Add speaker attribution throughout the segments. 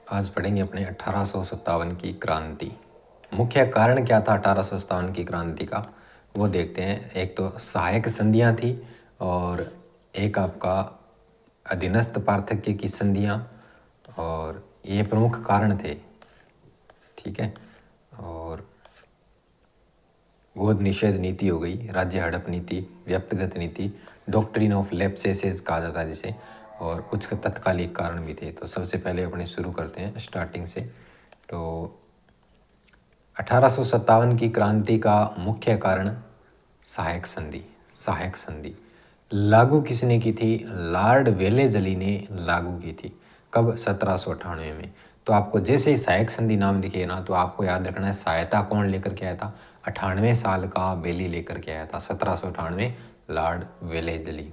Speaker 1: आज पढ़ेंगे अपने 1857 की क्रांति। मुख्य कारण क्या था 1857 की क्रांति का, वो देखते हैं। एक तो सहायक संधियां थी और एक आपका अधीनस्थ पार्थक्य की संधियां, और ये प्रमुख कारण थे। ठीक है। और गोद निषेध नीति हो गई, राज्य हड़प नीति, व्यक्तिगत नीति, डॉक्ट्रिन ऑफ लैप्सेसेस कहा जाता है जिसे, और कुछ तत्कालिक कारण भी थे। तो सबसे पहले अपने शुरू करते हैं स्टार्टिंग से। तो 1857 की क्रांति का मुख्य कारण सहायक संधि। सहायक संधि लागू किसने की थी? लॉर्ड वेलेजली ने लागू की थी। कब? 1798 में। तो आपको जैसे ही सहायक संधि नाम दिखे ना, तो आपको याद रखना है सहायता कौन लेकर के आया था? 98 साल का बेली लेकर के आया था। 1798 लॉर्ड वेलेजली।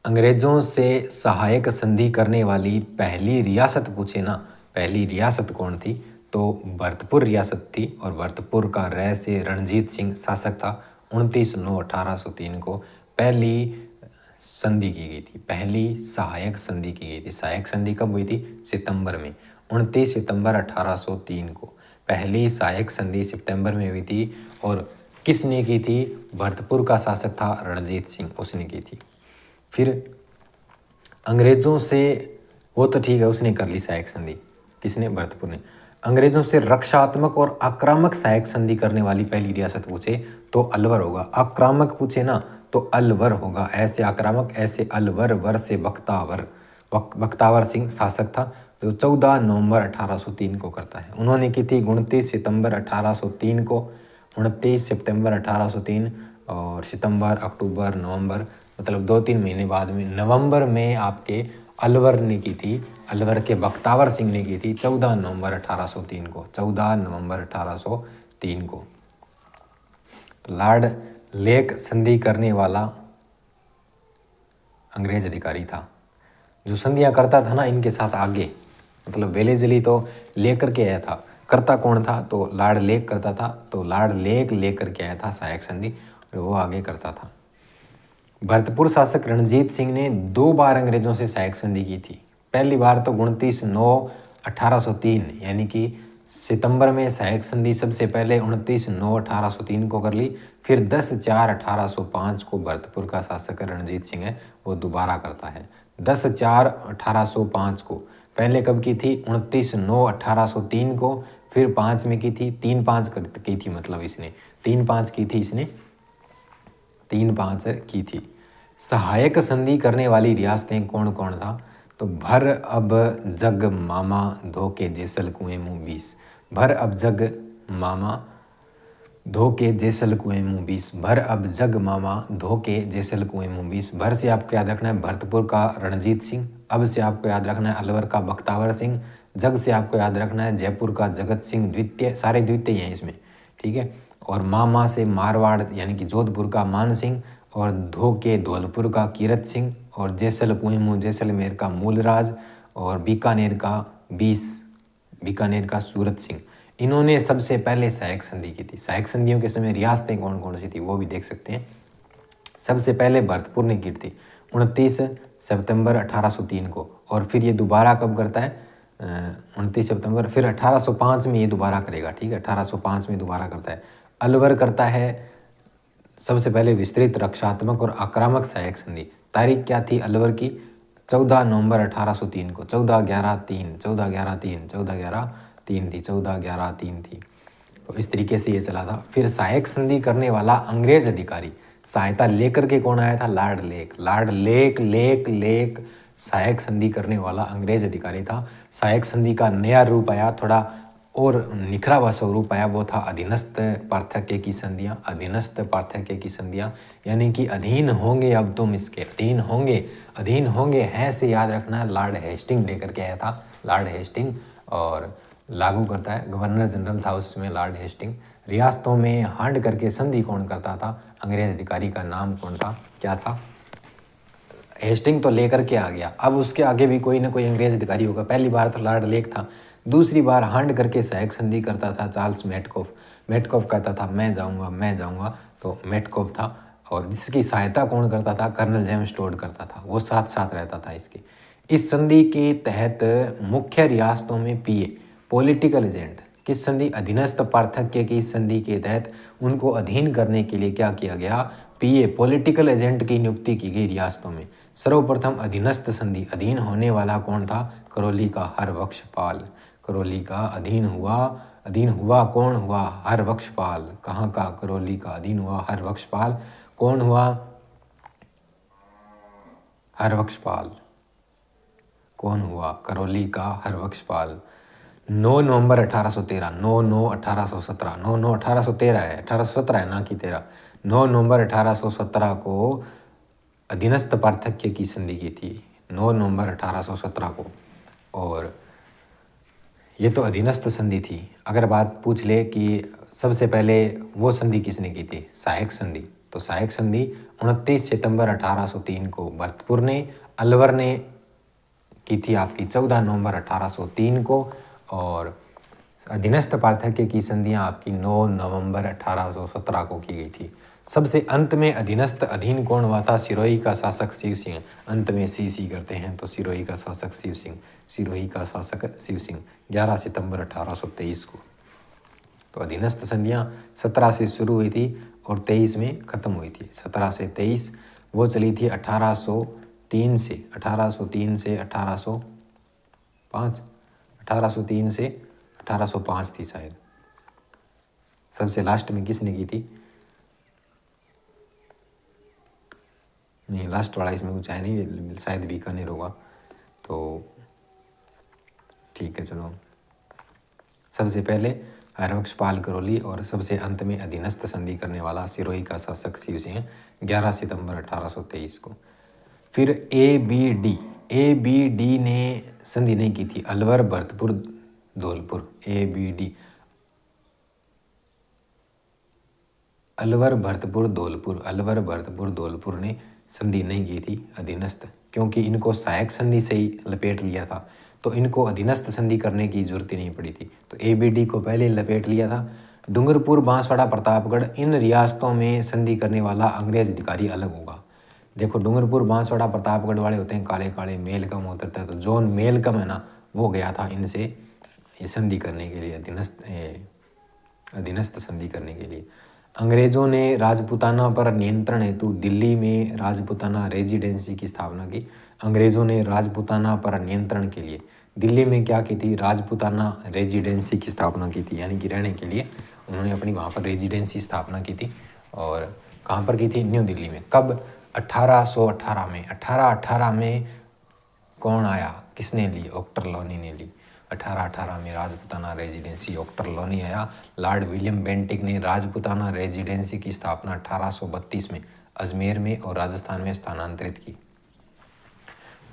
Speaker 1: अंग्रेजों से सहायक संधि करने वाली पहली रियासत पूछे ना, पहली रियासत कौन थी? तो भरतपुर रियासत थी, और भरतपुर का रह से रणजीत सिंह शासक था। 29/9/1803 को पहली संधि की गई थी, पहली सहायक संधि की गई थी। सहायक संधि कब हुई थी? सितंबर में, 29 सितंबर 1803 को पहली सहायक संधि सितंबर में हुई थी। और किसने की थी? भरतपुर का शासक था रणजीत सिंह, उसने की थी। फिर अंग्रेजों से, वो तो ठीक है उसने कर ली सहायक संधि, किसने? भरतपुर ने। अंग्रेजों से रक्षात्मक और आक्रामक सहायक संधि करने वाली पहली रियासत पूछे तो अलवर होगा। आक्रामक पूछे ना तो अलवर होगा। ऐसे आक्रामक, ऐसे अलवर, वर से बख्तावर। बख्तावर सिंह शासक था, जो 14 नवंबर 1803 को करता है। उन्होंने की थी 29 सितंबर 1803 को, 29 सितंबर 1803, और सितंबर, अक्टूबर, नवंबर, मतलब 2-3 महीने बाद में नवंबर में आपके अलवर ने की थी, अलवर के बख्तावर सिंह ने की थी 14 नवंबर 1803 को, 14 नवंबर 1803 को। लॉर्ड लेक संधि करने वाला अंग्रेज अधिकारी था, जो संधियां करता था ना इनके साथ आगे, मतलब वेलेजली तो लेकर के आया था, करता कौन था? तो लॉर्ड लेक करता था। तो लॉर्ड लेक लेकर के आया था सहायक संधि, और वो आगे करता था। भरतपुर शासक रणजीत सिंह ने 2 बार अंग्रेजों से सहायक संधि की थी। पहली बार तो 29/9/1803 यानी कि सितंबर में सहायक संधि सबसे पहले 29/9/1803 को कर ली। फिर 10/4/1805 को भरतपुर का शासक रणजीत सिंह है, वो दोबारा करता है 10/4/1805 को। पहले कब की थी? 29/9/1803 को। फिर 5 में की थी, 3-5 की थी, मतलब इसने 3-5 की थी, इसने 3-5 की थी। सहायक संधि करने वाली रियासतें कौन कौन था? तो भर अब जग मामा धोके जैसल कुएं मुँह 20। भर अब जग मामा धोके जैसल कुएं मुँह 20। भर अब जग मामा धोके जैसल कुएं मुँह 20। भर से आपको याद रखना है भरतपुर का रणजीत सिंह। अब से आपको याद रखना है अलवर का बख्तावर सिंह। जग से आपको याद रखना है जयपुर का जगत सिंह द्वितीय, सारे द्वितीय हैं इसमें, ठीक है। और मामा से मारवाड़ यानी कि जोधपुर का मान सिंह, और धोके धौलपुर का कीरत सिंह, और जैसल कुएं मुँह जैसलमेर का मूलराज, और बीकानेर का सूरत सिंह। इन्होंने सबसे पहले सहायक संधि की थी। सहायक संधियों के समय रियासतें कौन कौन सी थी वो भी देख सकते हैं। सबसे पहले भरतपुर ने की थी 29 सितंबर 1803 को, और फिर ये दोबारा कब करता है? 29 सितंबर, फिर 1805 में ये दोबारा करेगा, ठीक है। 1805 में दोबारा करता है। अलवर करता है सबसे पहले विस्तृत रक्षात्मक और आक्रामक सहायक संधि। तारीख क्या थी अलवर की? 14 नवंबर 1803 को, 14/11/3, 14/11/3, 14/11/3 थी, 14/11/3 थी। तो इस तरीके से ये चला था। फिर सहायक संधि करने वाला अंग्रेज अधिकारी, सहायता लेकर के कौन आया था? Lord lake. Lord lake lake lake सहायक संधि करने वाला अंग्रेज अधिकारी था। सहायक संधि का नया रूप आया, थोड़ा और निखरा हुआ स्वरूप आया, वो था अधीनस्थ पार्थक्य की संधियाँ। अधीनस्थ पार्थक्य की संधियाँ यानी कि अधीन होंगे अब तुम इसके, अधीन होंगे, अधीन होंगे है से याद रखना। लॉर्ड हेस्टिंग लेकर के आया था, लॉर्ड हेस्टिंग, और लागू करता है। गवर्नर जनरल था उसमें लॉर्ड हेस्टिंग। रियासतों में हांड करके संधि कौन करता था? अंग्रेज अधिकारी का नाम कौन था, क्या था? हेस्टिंग तो लेकर के आ गया, अब उसके आगे भी कोई ना कोई अंग्रेज अधिकारी होगा। पहली बार तो लॉर्ड लेक था, दूसरी बार हांड करके सहायक संधि करता था चार्ल्स मेटकॉफ। मेटकॉफ कहता था मैं जाऊंगा मैं जाऊंगा, तो मेटकॉफ था। और जिसकी सहायता कौन करता था? कर्नल जेम्स टोड करता था, वो साथ साथ रहता था इसके। इस संधि के तहत मुख्य रियासतों में पीए पॉलिटिकल एजेंट, किस संधि, अधीनस्थ पार्थक्य की संधि के तहत उनको अधीन करने के लिए क्या किया गया, पीए पॉलिटिकल एजेंट की नियुक्ति की गई रियासतों में। सर्वप्रथम अधीनस्थ संधि, अधीन होने वाला कौन था, करौली का हरबख्शपाल। करौली का अधीन हुआ कौन हुआ, हरबख्शपाल। कहाँ का, करौली का अधीन हुआ हरबख्शपाल। कौन हुआ, हरबख्शपाल। कौन हुआ, करौली का हरबख्शपाल। 9 नवंबर 1813, 9/9/1817, 9/9/1813 है, 1817 है ना कि 13। 9 नवंबर 1817 को अधीनस्थ पार्थक्य की संधि की थी, 9 नवंबर 1817 को। और ये तो अधीनस्थ संधि थी। अगर बात पूछ ले कि सबसे पहले वो संधि किसने की थी, सहायक संधि, तो सहायक संधि 29 सितंबर 1803 को भरतपुर ने, अलवर ने की थी आपकी 14 नवंबर 1803 को। और अधीनस्थ पार्थक्य की संधियां आपकी 9 नवंबर 1817 को की गई थी। सबसे अंत में अधीनस्थ अधीन कौन हुआ था, सिरोही का शासक शिव सिंह। अंत में सी करते हैं तो सिरोही का शासक शिव सिंह, सिरोही का शासक शिव सिंह 11 सितंबर 1823 को। तो अधीनस्थ संधियां 17 से शुरू हुई थी और 23 में खत्म हुई थी। 17 से 23 वो चली थी 1803 से 1803 से 1805, 1803 से 1805 थी शायद। सबसे लास्ट में किसने की थी, नहीं लास्ट वाला इसमें कुछ है नहीं, शायद बीकानेर होगा। तो ठीक है चलो, सबसे पहले हरबख्शपाल करौली और सबसे अंत में अधीनस्थ संधि करने वाला सिरोही का शासक शिव सिंह 11 सितंबर 1823 को। फिर ए बी डी ने संधि नहीं की थी, अलवर भरतपुर धौलपुर। अलवर भरतपुर धौलपुर ने संधि नहीं की थी अधीनस्थ, क्योंकि इनको सहायक संधि से ही लपेट लिया था, तो इनको अधीनस्थ संधि करने की जरूरत ही नहीं पड़ी थी। तो ABD को पहले लपेट लिया था। डूंगरपुर, बांसवाड़ा, प्रतापगढ़, इन रियासतों में संधि करने वाला अंग्रेज अधिकारी अलग होगा। देखो डूंगरपुर, बांसवाड़ा, प्रतापगढ़ वाले होते हैं काले काले, मेलकम होता है, तो जॉन मेलकम है ना, वो गया था इनसे ये संधि करने के लिए, अधीनस्थ संधि करने के लिए। अंग्रेजों ने राजपूताना पर नियंत्रण हेतु दिल्ली में राजपूताना रेजिडेंसी की स्थापना की। अंग्रेजों ने राजपूताना पर नियंत्रण के लिए दिल्ली में क्या की थी, राजपूताना रेजिडेंसी की स्थापना की थी, यानी कि रहने के लिए उन्होंने अपनी वहाँ पर रेजिडेंसी स्थापना की थी। और कहाँ पर की थी, न्यू दिल्ली में। कब, 1818 में। 1818 में कौन आया, किसने ली, ऑक्टर लोनी ने ली। 1818 में राजपूताना रेजिडेंसी ऑक्टर लोनी आया। लॉर्ड विलियम बेंटिक ने राजपूताना रेजिडेंसी की स्थापना 1832 में अजमेर में और राजस्थान में स्थानांतरित की।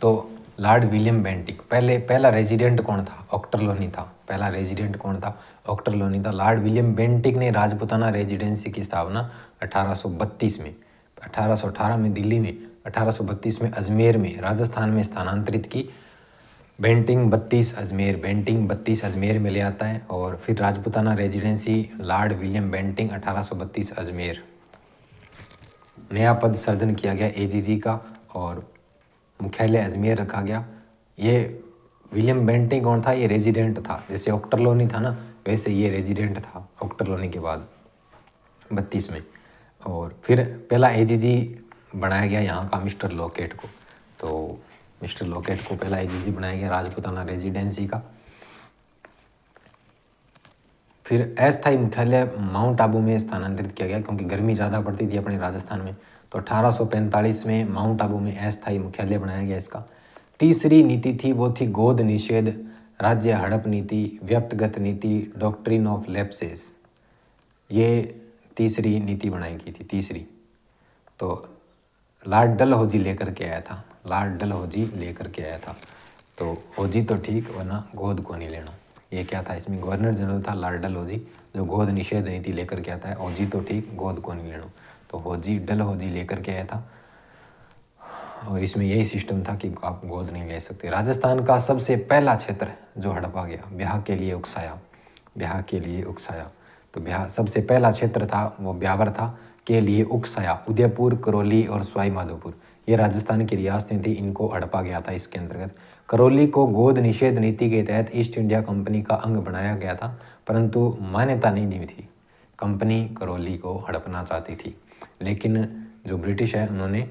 Speaker 1: तो लॉर्ड विलियम बेंटिक, पहला रेजिडेंट कौन था, ऑक्टर लोनी था। पहला रेजिडेंट कौन था, ऑक्टर लोनी था। लॉर्ड विलियम बेंटिक ने राजपूताना रेजिडेंसी की स्थापना 1832 में, 1818 में दिल्ली में, 1832 में अजमेर में, राजस्थान में स्थानांतरित की। बेंटिंग 32 अजमेर में ले आता है। और फिर Rajputana residency Lord William Bentinck 1832 Ajmer. नया पद सर्जन किया गया AGG का और मुख्यालय अजमेर रखा गया। ये विलियम बेंटिंग कौन था, ये रेजिडेंट था, जैसे ऑक्टर लोनी था ना वैसे ये रेजिडेंट था ऑक्टर लोनी के बाद 32 में। और फिर पहला AGG बनाया गया यहाँ का मिस्टर लॉकेट को। तो मिस्टर लॉकेट को पहला AGG बनाया गया राजपूताना रेजिडेंसी का। फिर अस्थायी मुख्यालय माउंट आबू में स्थानांतरित किया गया, क्योंकि गर्मी ज़्यादा पड़ती थी अपने राजस्थान में। तो 1845 में माउंट आबू में अस्थायी मुख्यालय बनाया गया इसका। तीसरी नीति थी वो थी गोद निषेध, राज्य हड़प नीति, व्यक्तिगत नीति, डॉक्ट्रिन ऑफ लैप्सेस। ये तीसरी नीति बनाई गई थी, तीसरी। तो लॉर्ड डलहौजी लेकर के आया था, लॉर्ड डलहौजी लेकर के आया था। तो हौजी तो ठीक, वरना गोद को नहीं लेना। ये क्या था, इसमें गवर्नर जनरल था लॉर्ड डलहौजी, जो गोद निषेध नीति लेकर के आता है। हौजी तो ठीक, गोद को नहीं लेना। तो हौजी, डलहौजी लेकर के आया था और इसमें यही सिस्टम था कि आप गोद नहीं ले सकते। राजस्थान का सबसे पहला क्षेत्र जो हड़पा गया, ब्याह के लिए उकसाया, ब्याह के लिए उकसाया। तो ब्याह सबसे पहला क्षेत्र था वो ब्यावर था, के लिए उकसाया। उदयपुर, करौली और सवाई माधोपुर ये राजस्थान की रियासतें थी, इनको हड़पा गया था इसके अंतर्गत। करौली को गोद निषेध नीति के तहत ईस्ट इंडिया कंपनी का अंग बनाया गया था, परंतु मान्यता नहीं दी थी। कंपनी करौली को हड़पना चाहती थी, लेकिन जो ब्रिटिश है उन्होंने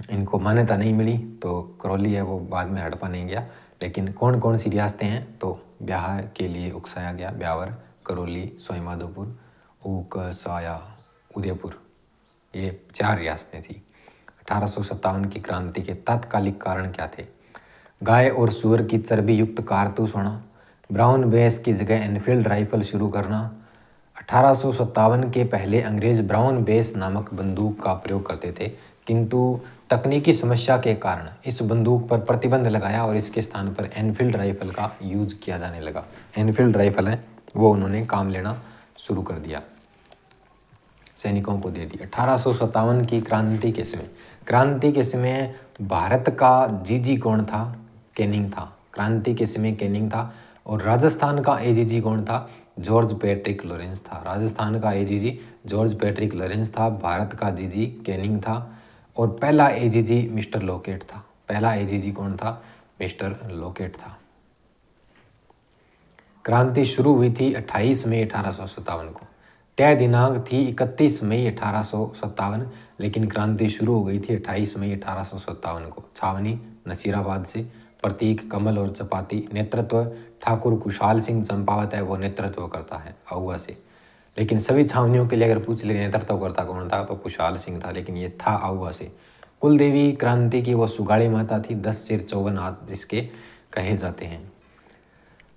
Speaker 1: इनको मान्यता नहीं मिली, तो करौली है वो बाद में हड़पा नहीं गया। लेकिन कौन कौन सी रियासतें हैं, तो ब्याह के लिए उकसाया गया, ब्यावर, करौली, सवाईमाधोपुर, उकसाया, उदयपुर, ये 4 रियासतें थी। 1857 की क्रांति के तात्कालिक कारण क्या थे? गाय और सूअर की चर्बी युक्त कारतूस होना, ब्राउन बेस की जगह एनफील्ड राइफल शुरू करना। 1857 के पहले अंग्रेज ब्राउन बेस नामक बंदूक का प्रयोग करते थे, किंतु तकनीकी समस्या के कारण इस बंदूक पर प्रतिबंध लगाया और इसके स्थान पर एनफील्ड राइफल का यूज किया जाने लगा। एनफील्ड राइफल है वो उन्होंने काम लेना शुरू कर दिया, सैनिकों को दे दी। 1857 की क्रांति के समय भारत का जीजी कौन था? कैनिंग था। क्रांति के समय कैनिंग था। और राजस्थान का एजीजी कौन था? जॉर्ज पैट्रिक लॉरेंस था। राजस्थान का एजीजी जॉर्ज पैट्रिक लॉरेंस था। भारत का जीजी कैनिंग था। और पहला एजीजी मिस्टर लॉकेट था। पहला एजीजी कौन था? मिस्टर लॉकेट था। क्रांति शुरू हुई थी 28 मई 1857 को। तय दिनांक थी 31 मई 1857, लेकिन क्रांति शुरू हो गई थी 28 मई 1857 को। छावनी नसीराबाद से। प्रतीक कमल और चपाती। नेतृत्व ठाकुर कुशाल सिंह चंपावत है वो नेतृत्व करता है अहुआ से। लेकिन सभी छावनियों के लिए अगर पूछ ले नेतृत्व करता कौन था, तो कुशाल सिंह था, लेकिन ये था अहुआ से। कुलदेवी क्रांति की वो सुगाड़ी माता थी, 10 सिर 54 हाथ जिसके कहे जाते हैं।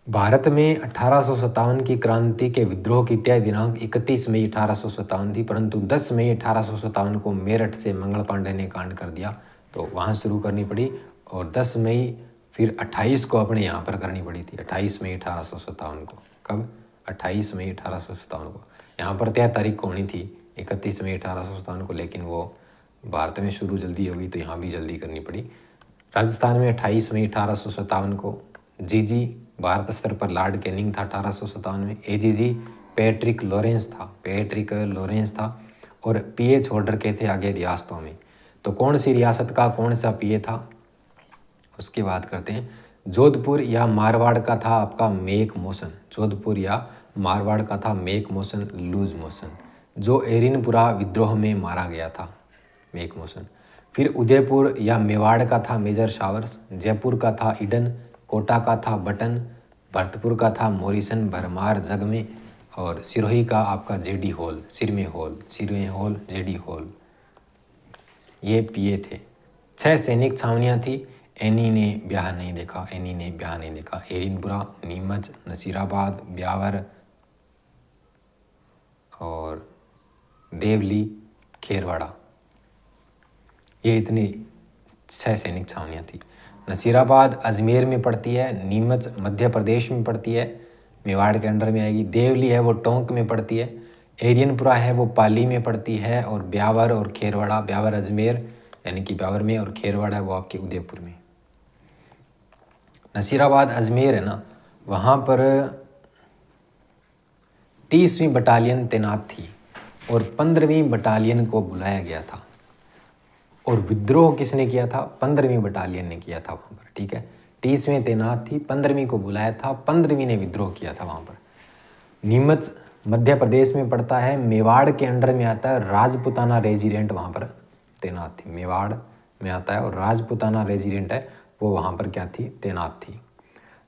Speaker 1: भारत में 1857 की क्रांति के विद्रोह की तय दिनांक 31 मई 1857 थी, परंतु 10 मई 1857 को मेरठ से मंगल पांडे ने कांड कर दिया, तो वहाँ शुरू करनी पड़ी। और 10 मई फिर 28 को अपने यहाँ पर करनी पड़ी थी। 28 मई 1857 को। कब? 28 मई 1857 को। यहाँ पर तय तारीख को होनी थी 31 मई 1857 को, लेकिन वो भारत में शुरू जल्दी हो गई तो यहाँ भी जल्दी करनी पड़ी। राजस्थान में 28 मई 1857 को। जीजी भारत स्तर पर लॉर्ड कैनिंग था 1857 में। एजीजी पैट्रिक लॉरेंस था। और पीए होल्डर के थे आगे रियासतों में। तो कौन सी रियासत का कौन सा पीए था उसकी बात करते हैं। जोधपुर या मारवाड़ का था आपका मेक मोशन। जोधपुर या मारवाड़ का था मेक मोशन, लूज मोशन, जो एरिनपुरा विद्रोह में मारा गया था, मेक मोशन। फिर उदयपुर या मेवाड़ का था मेजर शावर्स। जयपुर का था ईडन। कोटा का था बटन। भरतपुर का था मोरिसन, भरमार जग में। और सिरोही का आपका जेडी हॉल, सिरमे हॉल, जेडी हॉल, ये पीए थे। 6 सैनिक छावनियाँ थी। एनी ने ब्याह नहीं देखा। एरिनपुरा, नीमच, नसीराबाद, ब्यावर और देवली, खेरवाड़ा, ये इतनी 6 सैनिक छावनियाँ थी। नसीराबाद अजमेर में पड़ती है। नीमच मध्य प्रदेश में पड़ती है, मेवाड़ के अंडर में आएगी। देवली है वो टोंक में पड़ती है। एरियनपुरा है वो पाली में पड़ती है। और ब्यावर और खेरवाड़ा, ब्यावर अजमेर यानी कि ब्यावर में, और खेरवाड़ा है वो आपके उदयपुर में। नसीराबाद अजमेर है ना, वहाँ पर 30वीं बटालियन तैनात थी और 15वीं बटालियन को बुलाया गया था। और विद्रोह किसने किया था? 15वीं बटालियन ने किया था वहाँ पर, ठीक है। 30वीं तैनात थी, 15वीं को बुलाया था, 15वीं ने विद्रोह किया था वहाँ पर। नीमच मध्य प्रदेश में पड़ता है, मेवाड़ के अंडर में आता है। राजपुताना रेजिडेंट वहाँ पर तैनात थी, मेवाड़ में आता है, और राजपुताना रेजिडेंट है वो वहाँ पर क्या थी? तैनात थी।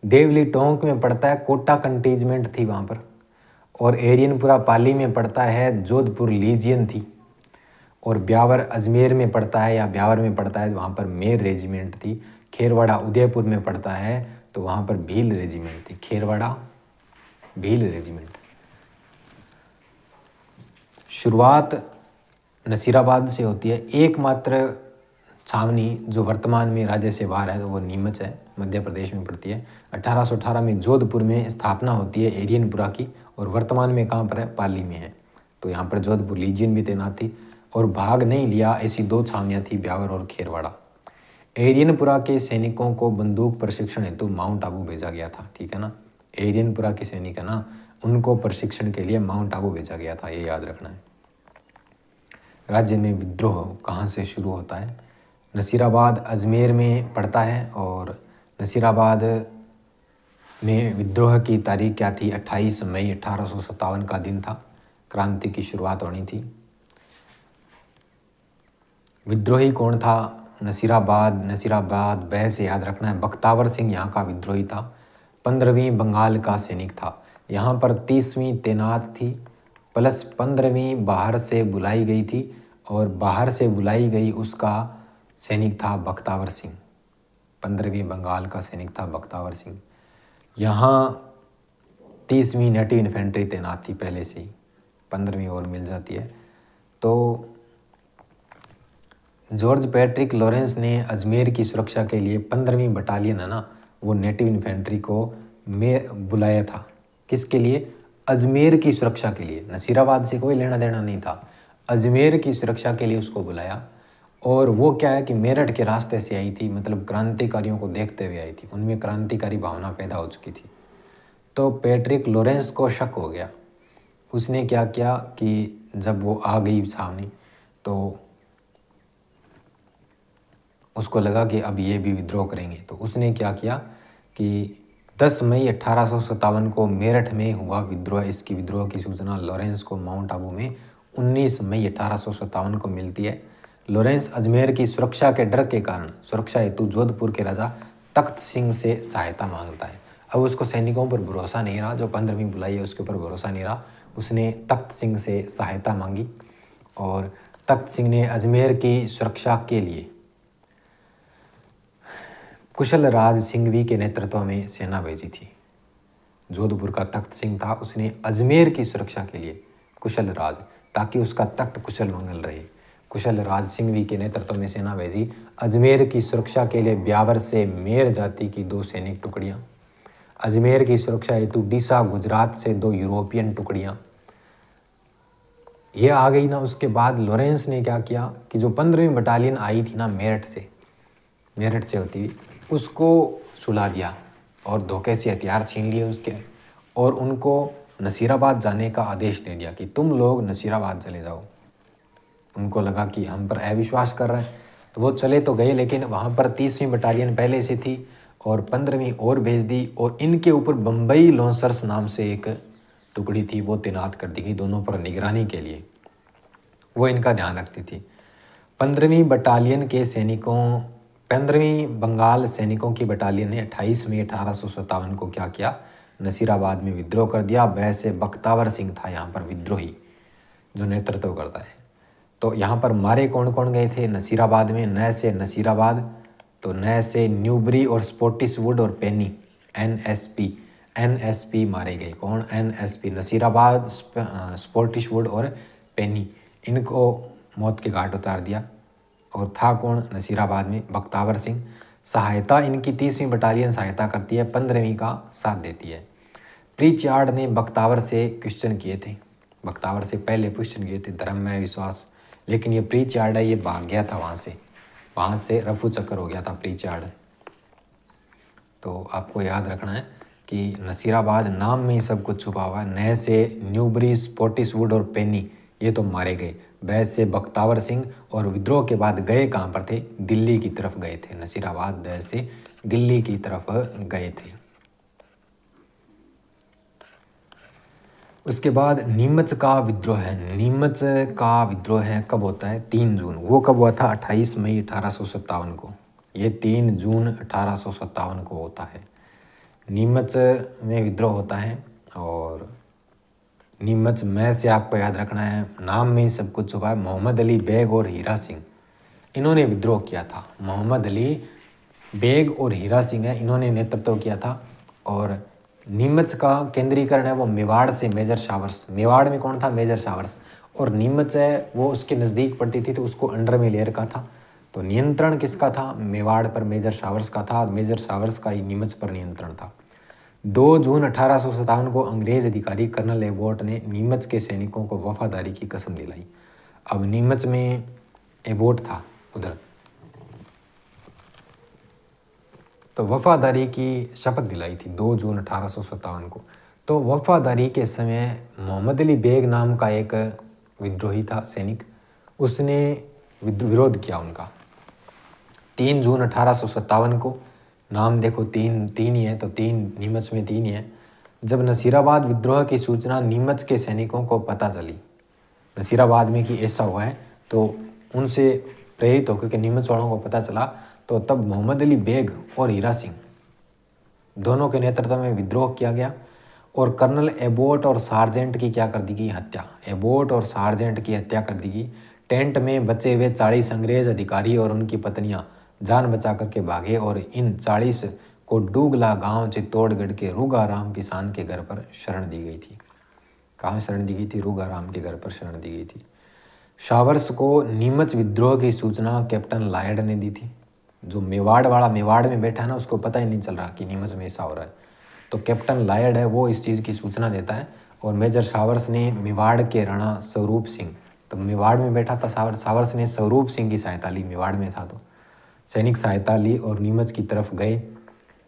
Speaker 1: देवली टोंक में पड़ता है, कोटा कंटीजमेंट थी वहाँ पर। और एरियनपुरा पाली में पड़ता है, जोधपुर लीजियन थी। और ब्यावर अजमेर में पड़ता है या ब्यावर में पड़ता है, वहाँ पर मेर रेजिमेंट थी। खेरवाड़ा उदयपुर में पड़ता है तो वहाँ पर भील रेजिमेंट थी। खेरवाड़ा भील रेजिमेंट। शुरुआत नसीराबाद से होती है। एकमात्र छावनी जो वर्तमान में राज्य से बाहर है तो वो नीमच है, मध्य प्रदेश में पड़ती है। 1818 में जोधपुर में स्थापना होती है एरियनपुरा की, और वर्तमान में कहाँ पर है? पाली में है। तो यहाँ पर जोधपुर लीजियन भी तैनात थी। और भाग नहीं लिया ऐसी 2 छावनियाँ थी, ब्यावर और खेरवाड़ा। एरियनपुरा के सैनिकों को बंदूक प्रशिक्षण हेतु माउंट आबू भेजा गया था, ठीक है ना। एरियनपुरा के सैनिक है ना, उनको प्रशिक्षण के लिए माउंट आबू भेजा गया था, ये याद रखना है। राज्य में विद्रोह कहाँ से शुरू होता है? नसीराबाद अजमेर में पड़ता है, और नसीराबाद में विद्रोह की तारीख क्या थी? 28 मई 1857 का दिन था। क्रांति की शुरुआत होनी थी। विद्रोही कौन था? नसीराबाद बह से याद रखना है। बख्तावर सिंह यहाँ का विद्रोही था। 15वीं बंगाल का सैनिक था। यहाँ पर 30वीं तैनात थी प्लस 15वीं बाहर से बुलाई गई थी, और बाहर से बुलाई गई उसका सैनिक था बख्तावर सिंह। 15वीं बंगाल का सैनिक था बख्तावर सिंह। यहाँ 30वीं नेटिव इन्फेंट्री तैनात थी पहले से ही, 15वीं और मिल जाती है। तो जॉर्ज पैट्रिक लॉरेंस ने अजमेर की सुरक्षा के लिए 15वीं बटालियन है ना, वो नेटिव इन्फेंट्री को में बुलाया था। किसके लिए? अजमेर की सुरक्षा के लिए। नसीराबाद से कोई लेना देना नहीं था, अजमेर की सुरक्षा के लिए उसको बुलाया। और वो क्या है कि मेरठ के रास्ते से आई थी, मतलब क्रांतिकारियों को देखते हुए आई थी, उनमें क्रांतिकारी भावना पैदा हो चुकी थी। तो पैट्रिक लॉरेंस को शक हो गया। उसने क्या किया कि जब वो आ गई सामने तो उसको लगा कि अब ये भी विद्रोह करेंगे। तो उसने क्या किया कि 10 मई 1857 को मेरठ में हुआ विद्रोह। इसकी विद्रोह की सूचना लॉरेंस को माउंट आबू में 19 मई 1857 को मिलती है। लॉरेंस अजमेर की सुरक्षा के डर के कारण सुरक्षा हेतु जोधपुर के राजा तख्त सिंह से सहायता मांगता है। अब उसको सैनिकों पर भरोसा नहीं रहा, जो 15वीं बुलाई है उसके ऊपर भरोसा नहीं रहा। उसने तख्त सिंह से सहायता मांगी और तख्त सिंह ने अजमेर की सुरक्षा के लिए कुशल राज सिंघवी के नेतृत्व में सेना भेजी थी। जोधपुर का तख्त सिंह था, उसने अजमेर की सुरक्षा के लिए कुशल राज, ताकि उसका तख्त कुशल मंगल रहे, कुशल राज सिंघवी के नेतृत्व में सेना भेजी। अजमेर की सुरक्षा के लिए ब्यावर से मेर जाति की 2 सैनिक टुकड़ियाँ, अजमेर की सुरक्षा हेतु डीसा गुजरात से 2 यूरोपियन टुकड़ियाँ, ये आ गई ना। उसके बाद लॉरेंस ने क्या किया कि जो 15वीं बटालियन आई थी ना मेरठ से होती हुई, उसको सुला दिया और धोखे से हथियार छीन लिए उसके, और उनको नसीराबाद जाने का आदेश दे दिया कि तुम लोग नसीराबाद चले जाओ। उनको लगा कि हम पर अविश्वास कर रहे हैं, तो वो चले तो गए, लेकिन वहाँ पर 30वीं बटालियन पहले से थी और 15वीं और भेज दी, और इनके ऊपर बम्बई लॉन्सर्स नाम से एक टुकड़ी थी, वो तैनात कर दी गई दोनों पर निगरानी के लिए, वो इनका ध्यान रखती थी। 15वीं बटालियन के सैनिकों 15वीं बंगाल सैनिकों की बटालियन ने 28 मई 1857 को क्या किया? नसीराबाद में विद्रोह कर दिया। वैसे बख्तावर सिंह था यहाँ पर विद्रोही जो नेतृत्व करता है। तो यहाँ पर मारे कौन कौन गए थे नसीराबाद में? नए से नसीराबाद, तो नए से न्यूबरी और स्पोर्टिसवुड और पेनी, एनएसपी मारे गए। कौन? एनएसपी, नसीराबाद, स्पोर्टिसवुड और पेनी, इनको मौत के घाट उतार दिया। और था कौन नसीराबाद में? बख्तावर सिंह। सहायता इनकी 30वीं बटालियन सहायता करती है, 15वीं का साथ देती है। प्रीचयार्ड ने बख्तावर से क्वेश्चन किए थे, बख्तावर से पहले क्वेश्चन किए थे धर्म में विश्वास, लेकिन ये प्रीचयार्ड है ये भाग गया था वहाँ से रफू चक्कर हो गया था प्रीचयार्ड। तो आपको याद रखना है कि नसीराबाद नाम में ही सब कुछ छुपा हुआ है। नए से न्यूबरी, स्पोर्टिसवुड और पेनी ये तो मारे गए। बैस से बख्तावर सिंह, और विद्रोह के बाद गए कहाँ पर थे? दिल्ली की तरफ गए थे। नसीराबाद बैस से दिल्ली की तरफ गए थे। उसके बाद नीमच का विद्रोह है। नीमच का विद्रोह है कब होता है? 3 जून। वो कब हुआ था? 28 मई 1857 को। ये 3 जून 1857 को होता है। नीमच में विद्रोह होता है, और नीमच में से आपको याद रखना है, नाम में ही सब कुछ छुपा है। मोहम्मद अली बेग और हीरा सिंह, इन्होंने विद्रोह किया था। मोहम्मद अली बेग और हीरा सिंह है, इन्होंने नेतृत्व किया था। और नीमच का केंद्रीकरण है वो मेवाड़ से मेजर शावर्स। मेवाड़ में कौन था? Major Showers. और नीमच है वो उसके नज़दीक पड़ती थी, तो उसको अंडर में ले रखा था। तो नियंत्रण किसका था? मेवाड़ पर मेजर शावर्स का था, और मेजर शावर्स का ही नीमच पर नियंत्रण था। 2 जून 1857 को अंग्रेज अधिकारी कर्नल एबोट ने नीमच के सैनिकों को वफादारी की कसम दिलाई। अब नीमच में एबोट था उधर, तो वफादारी की शपथ दिलाई थी 2 जून 1857 को। तो वफादारी के समय मोहम्मद अली बेग नाम का एक विद्रोही था सैनिक, उसने विरोध किया उनका। 3 जून 1857 को नाम देखो तीन तीन ही है, तो तीन नीमच में तीन ही है। जब नसीराबाद विद्रोह की सूचना नीमच के सैनिकों को पता चली, नसीराबाद में कि ऐसा हुआ है, तो उनसे प्रेरित होकर के नीमच वालों को पता चला, तो तब मोहम्मद अली बेग और हीरा सिंह दोनों के नेतृत्व में विद्रोह किया गया और कर्नल एबोट और सार्जेंट की क्या कर दी गई, हत्या। एबोट और सार्जेंट की हत्या कर दी गई। टेंट में बचे हुए 40 अंग्रेज अधिकारी और उनकी पत्नियां जान बचा करके भागे और इन 40 को डूगला गांव चित्तौड़गढ़ के रूगाराम किसान के घर पर शरण दी गई थी। कहाँ शरण दी गई थी? रूगाराम के घर पर शरण दी गई थी। शावर्स को नीमच विद्रोह की सूचना कैप्टन लायड ने दी थी। जो मेवाड़ वाला मेवाड़ में बैठा है ना, उसको पता ही नहीं चल रहा कि नीमच में ऐसा हो रहा है, तो कैप्टन लायड है वो इस चीज़ की सूचना देता है। और मेजर शावर्स ने मेवाड़ के राणा स्वरूप सिंह, तो मेवाड़ में बैठा था शावर्स ने स्वरूप सिंह की सहायता ली, मेवाड़ में था तो सैनिक सहायता ली और नीमच की तरफ गए।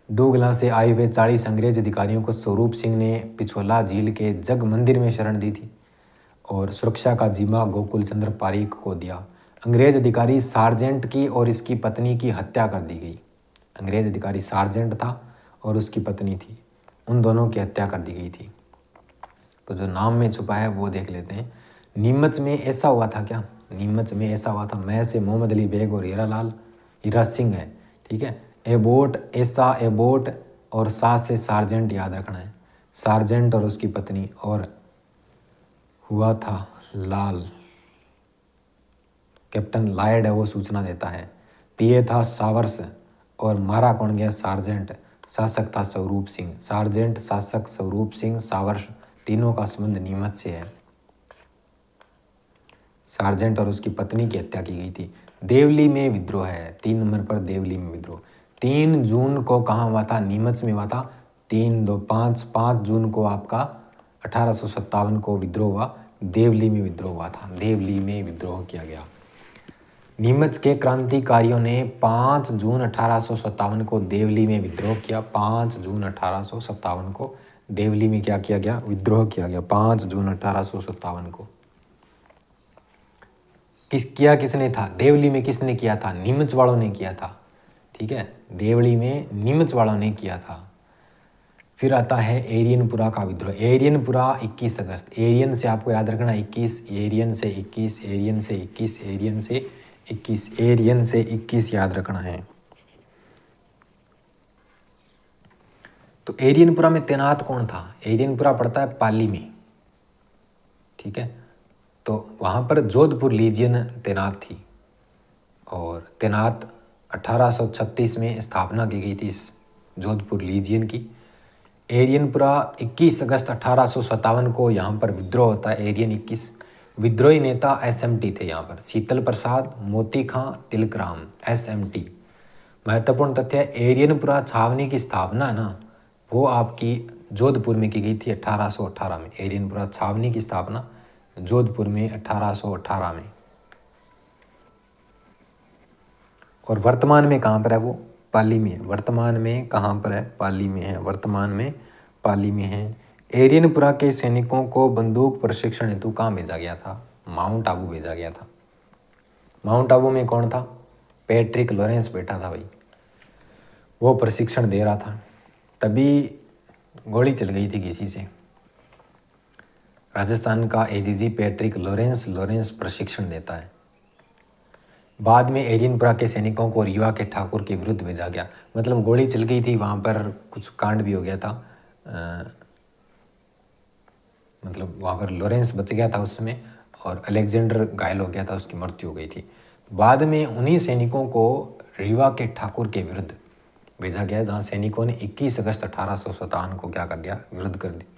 Speaker 1: डोगला से आए हुए 40 अंग्रेज अधिकारियों को स्वरूप सिंह ने पिछोला झील के जग मंदिर में शरण दी थी और सुरक्षा का जिम्मा गोकुल चंद्र पारीक को दिया। अंग्रेज अधिकारी सार्जेंट की और इसकी पत्नी की हत्या कर दी गई। अंग्रेज अधिकारी सार्जेंट था और उसकी पत्नी थी, उन दोनों की हत्या कर दी गई थी। तो जो नाम में छुपा है वो देख लेते हैं। नीमच में ऐसा हुआ था क्या? नीमच में ऐसा हुआ था, मैं से मोहम्मद अली बेग और हीरा सिंह है, ठीक है। एबोट, ऐसा एबोट और सास से सार्जेंट याद रखना है, सार्जेंट और उसकी पत्नी, और हुआ था लाल। कैप्टन लायड है वो सूचना देता है। पीए था सावर्स और मारा कौन गया? सार्जेंट। शासक था स्वरूप सिंह। सार्जेंट, शासक, स्वरूप सिंह, सावर्स, तीनों का संबंध नीमच से है। सार्जेंट और उसकी पत्नी की हत्या की गई थी। देवली में विद्रोह है, 3 नंबर पर देवली में विद्रोह। 3 जून को कहाँ हुआ था? नीमच में हुआ था। 3, 2, 5 जून को आपका 1857 को विद्रोह हुआ, देवली में विद्रोह हुआ था। देवली में विद्रोह किया गया। नीमच के क्रांतिकारियों ने 5 जून 1857 को देवली में विद्रोह किया। 5 जून 1857 को देवली में क्या किया गया? विद्रोह किया गया 5 जून 1857 को। किसने था? देवली में किसने किया था? नीमच वालों ने किया था, ठीक है। देवली में नीमच वालों ने किया था। फिर आता है एरियनपुरा का विद्रोह। एरियनपुरा 21 अगस्त। एरियन से आपको याद रखना 21, एरियन से 21, एरियन से 21, एरियन से 21, एरियन से 21 याद रखना है। तो एरियनपुरा में तैनात कौन था? एरियनपुरा पड़ता है पाली में, ठीक है। तो वहाँ पर जोधपुर लीजियन तैनात थी और तैनात 1836 में स्थापना की गई थी इस जोधपुर लीजियन की। एरियनपुरा 21 अगस्त 1857 को यहाँ पर विद्रोह होता है। एरियन 21। विद्रोही नेता SMT थे यहाँ पर, शीतल प्रसाद, मोती खां, तिलकराम, SMT। महत्वपूर्ण तथ्य है, एरियनपुरा छावनी की स्थापना ना वो आपकी जोधपुर में की गई थी 1818 में। एरियनपुरा छावनी की स्थापना जोधपुर में 1818 में। और वर्तमान में कहाँ पर है वो? पाली में। वर्तमान में कहाँ पर है? पाली में है। वर्तमान में पाली में है। एरियनपुरा के सैनिकों को बंदूक प्रशिक्षण हेतु कहाँ भेजा गया था? माउंट आबू भेजा गया था। माउंट आबू में कौन था? पैट्रिक लॉरेंस बैठा था भाई, वो प्रशिक्षण दे रहा था। तभी गोली चल गई थी किसी से। राजस्थान का AGG पैट्रिक लॉरेंस प्रशिक्षण देता है। बाद में एरियनपुरा के सैनिकों को रीवा के ठाकुर के विरुद्ध भेजा गया। मतलब गोली चल गई थी, वहाँ पर कुछ कांड भी हो गया था, मतलब वहाँ पर लॉरेंस बच गया था उस समय और अलेक्जेंडर घायल हो गया था, उसकी मृत्यु हो गई थी। बाद में उन्हीं सैनिकों को रीवा के ठाकुर के विरुद्ध भेजा गया, जहाँ सैनिकों ने 21 अगस्त 1857 को क्या कर दिया?